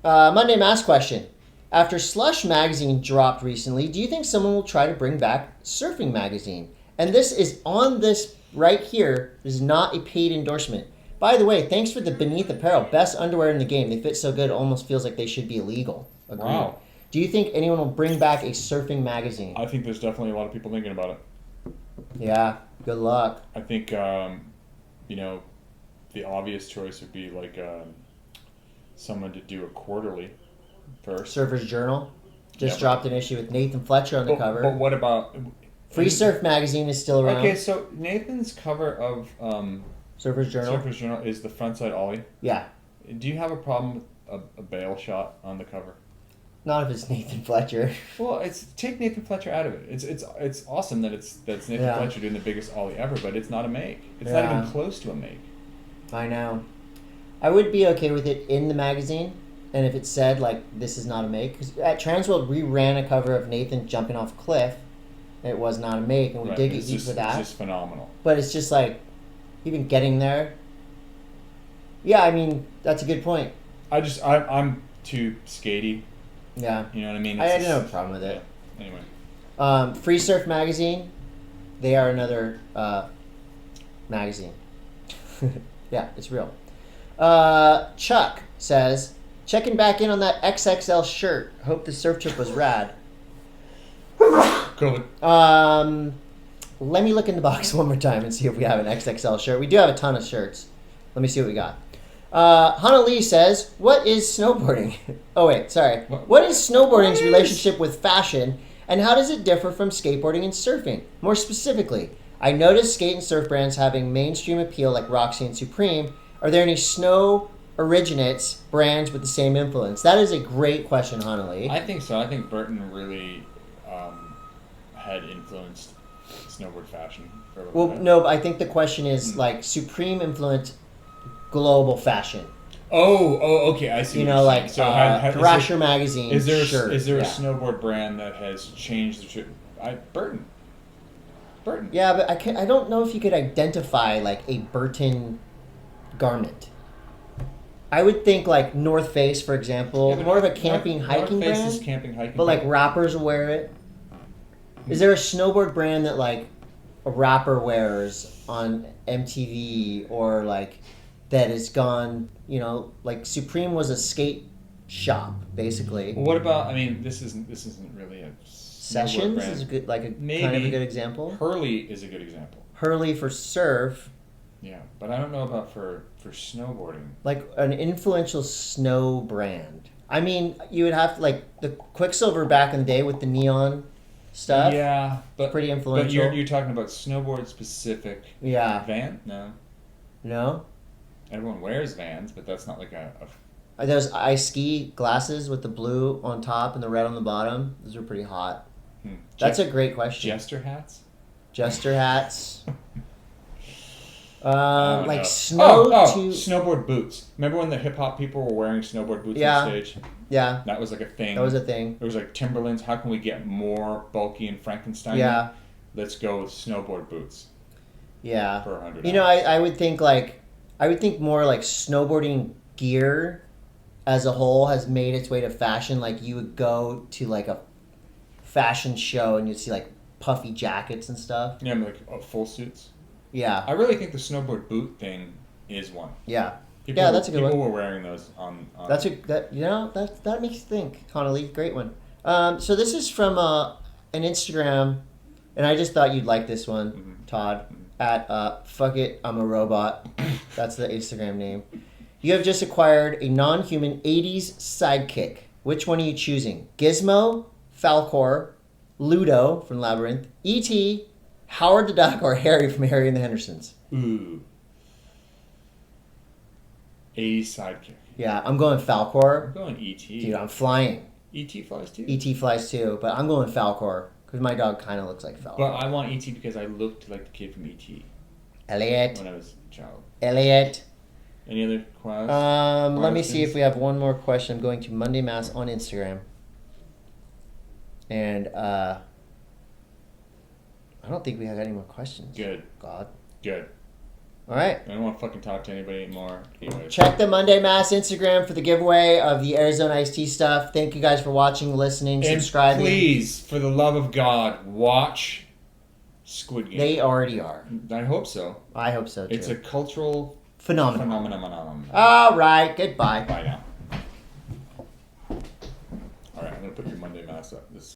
Monday M.A.S.S question. After Slush magazine dropped recently, do you think someone will try to bring back Surfing magazine? And this is on this right here. This is not a paid endorsement. By the way, thanks for the Beneath Apparel. Best underwear in the game. They fit so good, it almost feels like they should be illegal. Agreed. Wow. Do you think anyone will bring back a Surfing magazine? I think there's definitely a lot of people thinking about it. Yeah. Good luck. I think, the obvious choice would be like someone to do a quarterly first. Surfer's Journal. Just dropped an issue with Nathan Fletcher on the cover. But what about... Free Surf magazine is still around. Okay, so Nathan's cover of Surfer's Journal is the frontside ollie. Yeah. Do you have a problem with a bail shot on the cover? Not if it's Nathan Fletcher. Well, take Nathan Fletcher out of it. It's awesome that's Nathan Fletcher doing the biggest ollie ever, but it's not a make. It's not even close to a make. I know. I would be okay with it in the magazine, and if it said like this is not a make, because at Transworld we ran a cover of Nathan jumping off a cliff. It was not a make, and we did get heat for that. It's just phenomenal. But it's just like, even getting there. Yeah, I mean that's a good point. I'm too skatey. Yeah. You know what I mean? I don't have a problem with it. Yeah. Anyway. Free Surf magazine, they are another magazine. Yeah, it's real. Chuck says, checking back in on that XXL shirt. Hope the surf trip was rad. COVID. Let me look in the box one more time and see if we have an XXL shirt. We do have a ton of shirts. Let me see what we got. Hannah Lee says, what is snowboarding? Oh, wait, sorry. What is snowboarding's relationship with fashion, and how does it differ from skateboarding and surfing? More specifically, I noticed skate and surf brands having mainstream appeal like Roxy and Supreme. Are there any snow originates brands with the same influence? That is a great question, Hannah Lee. I think so. I think Burton really had influenced snowboard fashion. For a little Well, bit. no, but I think the question is like Supreme influenced global fashion. Oh, okay. I see. You what know, you're like saying. So, Thrasher magazine. is there shirt, is there yeah. a snowboard brand that has changed the Burton? Burton. Yeah, but I don't know if you could identify like a Burton garment. I would think like North Face, for example, Yeah, but more of a camping hiking North Face brand. is camping hiking. But like rappers wear it. Is there a snowboard brand that like a rapper wears on MTV or like that has gone? You know, like Supreme was a skate shop basically. Well, what about? I mean, this isn't really a Sessions brand. is a good, like a Maybe. kind of a good example. Hurley is a good example. Hurley for surf, Yeah, but I don't know about for snowboarding. like an influential snow brand. I mean, you would have to, like the Quicksilver back in the day with the neon stuff. Yeah, but Pretty But influential. you're talking about snowboard specific. Yeah. Van? No, No. everyone wears Vans, but that's not like a Those ice ski glasses with the blue on top and the red on the bottom. Those are pretty hot. That's a great question. Jester hats. Jester hats. I don't Like know. snow to snowboard boots. Remember when the hip hop people were wearing snowboard boots Yeah. on stage? yeah, That was like a thing. that was a thing. It was like Timberlands. How can we get more bulky and Frankenstein? Yeah, Let's go with snowboard boots yeah. for $100. You know, I would think more like snowboarding gear as a whole has made its way to fashion. Like you would go to like a fashion show and you'd see like puffy jackets and stuff. Yeah, like full suits. Yeah, I really think the snowboard boot thing is one. yeah. People, Yeah, that's a good people one. were wearing those on That makes you think, Connolly. Great one. So this is from an Instagram, and I just thought you'd like this one, Todd. At fuck it, I'm a robot. That's the Instagram name. You have just acquired a non-human 80s sidekick. Which one are you choosing? Gizmo, Falcor, Ludo from Labyrinth, E.T., Howard the Duck, or Harry from Harry and the Hendersons? Ooh. 80s sidekick. Yeah, I'm going Falcor. I'm going E.T. Dude, I'm flying. E.T. flies too. E.T. flies too, but I'm going Falcor because my dog kind of looks like Falcor. But I want E.T. because I looked like the kid from E.T. Elliot. when I was a child. Elliot. Any other questions? Let me see if we have one more question. I'm going to Monday Mass on Instagram. And I don't think we have any more questions. Good. God. Good. All right. I don't want to fucking talk to anybody anymore. Anyways. Check the Monday Mass Instagram for the giveaway of the Arizona Iced Tea stuff. Thank you guys for watching, listening, And subscribing. please, for the love of God, watch Squid Game. They already are. I hope so. I hope so too. It's a cultural phenomenon. phenomenon. All right. Goodbye. Bye now.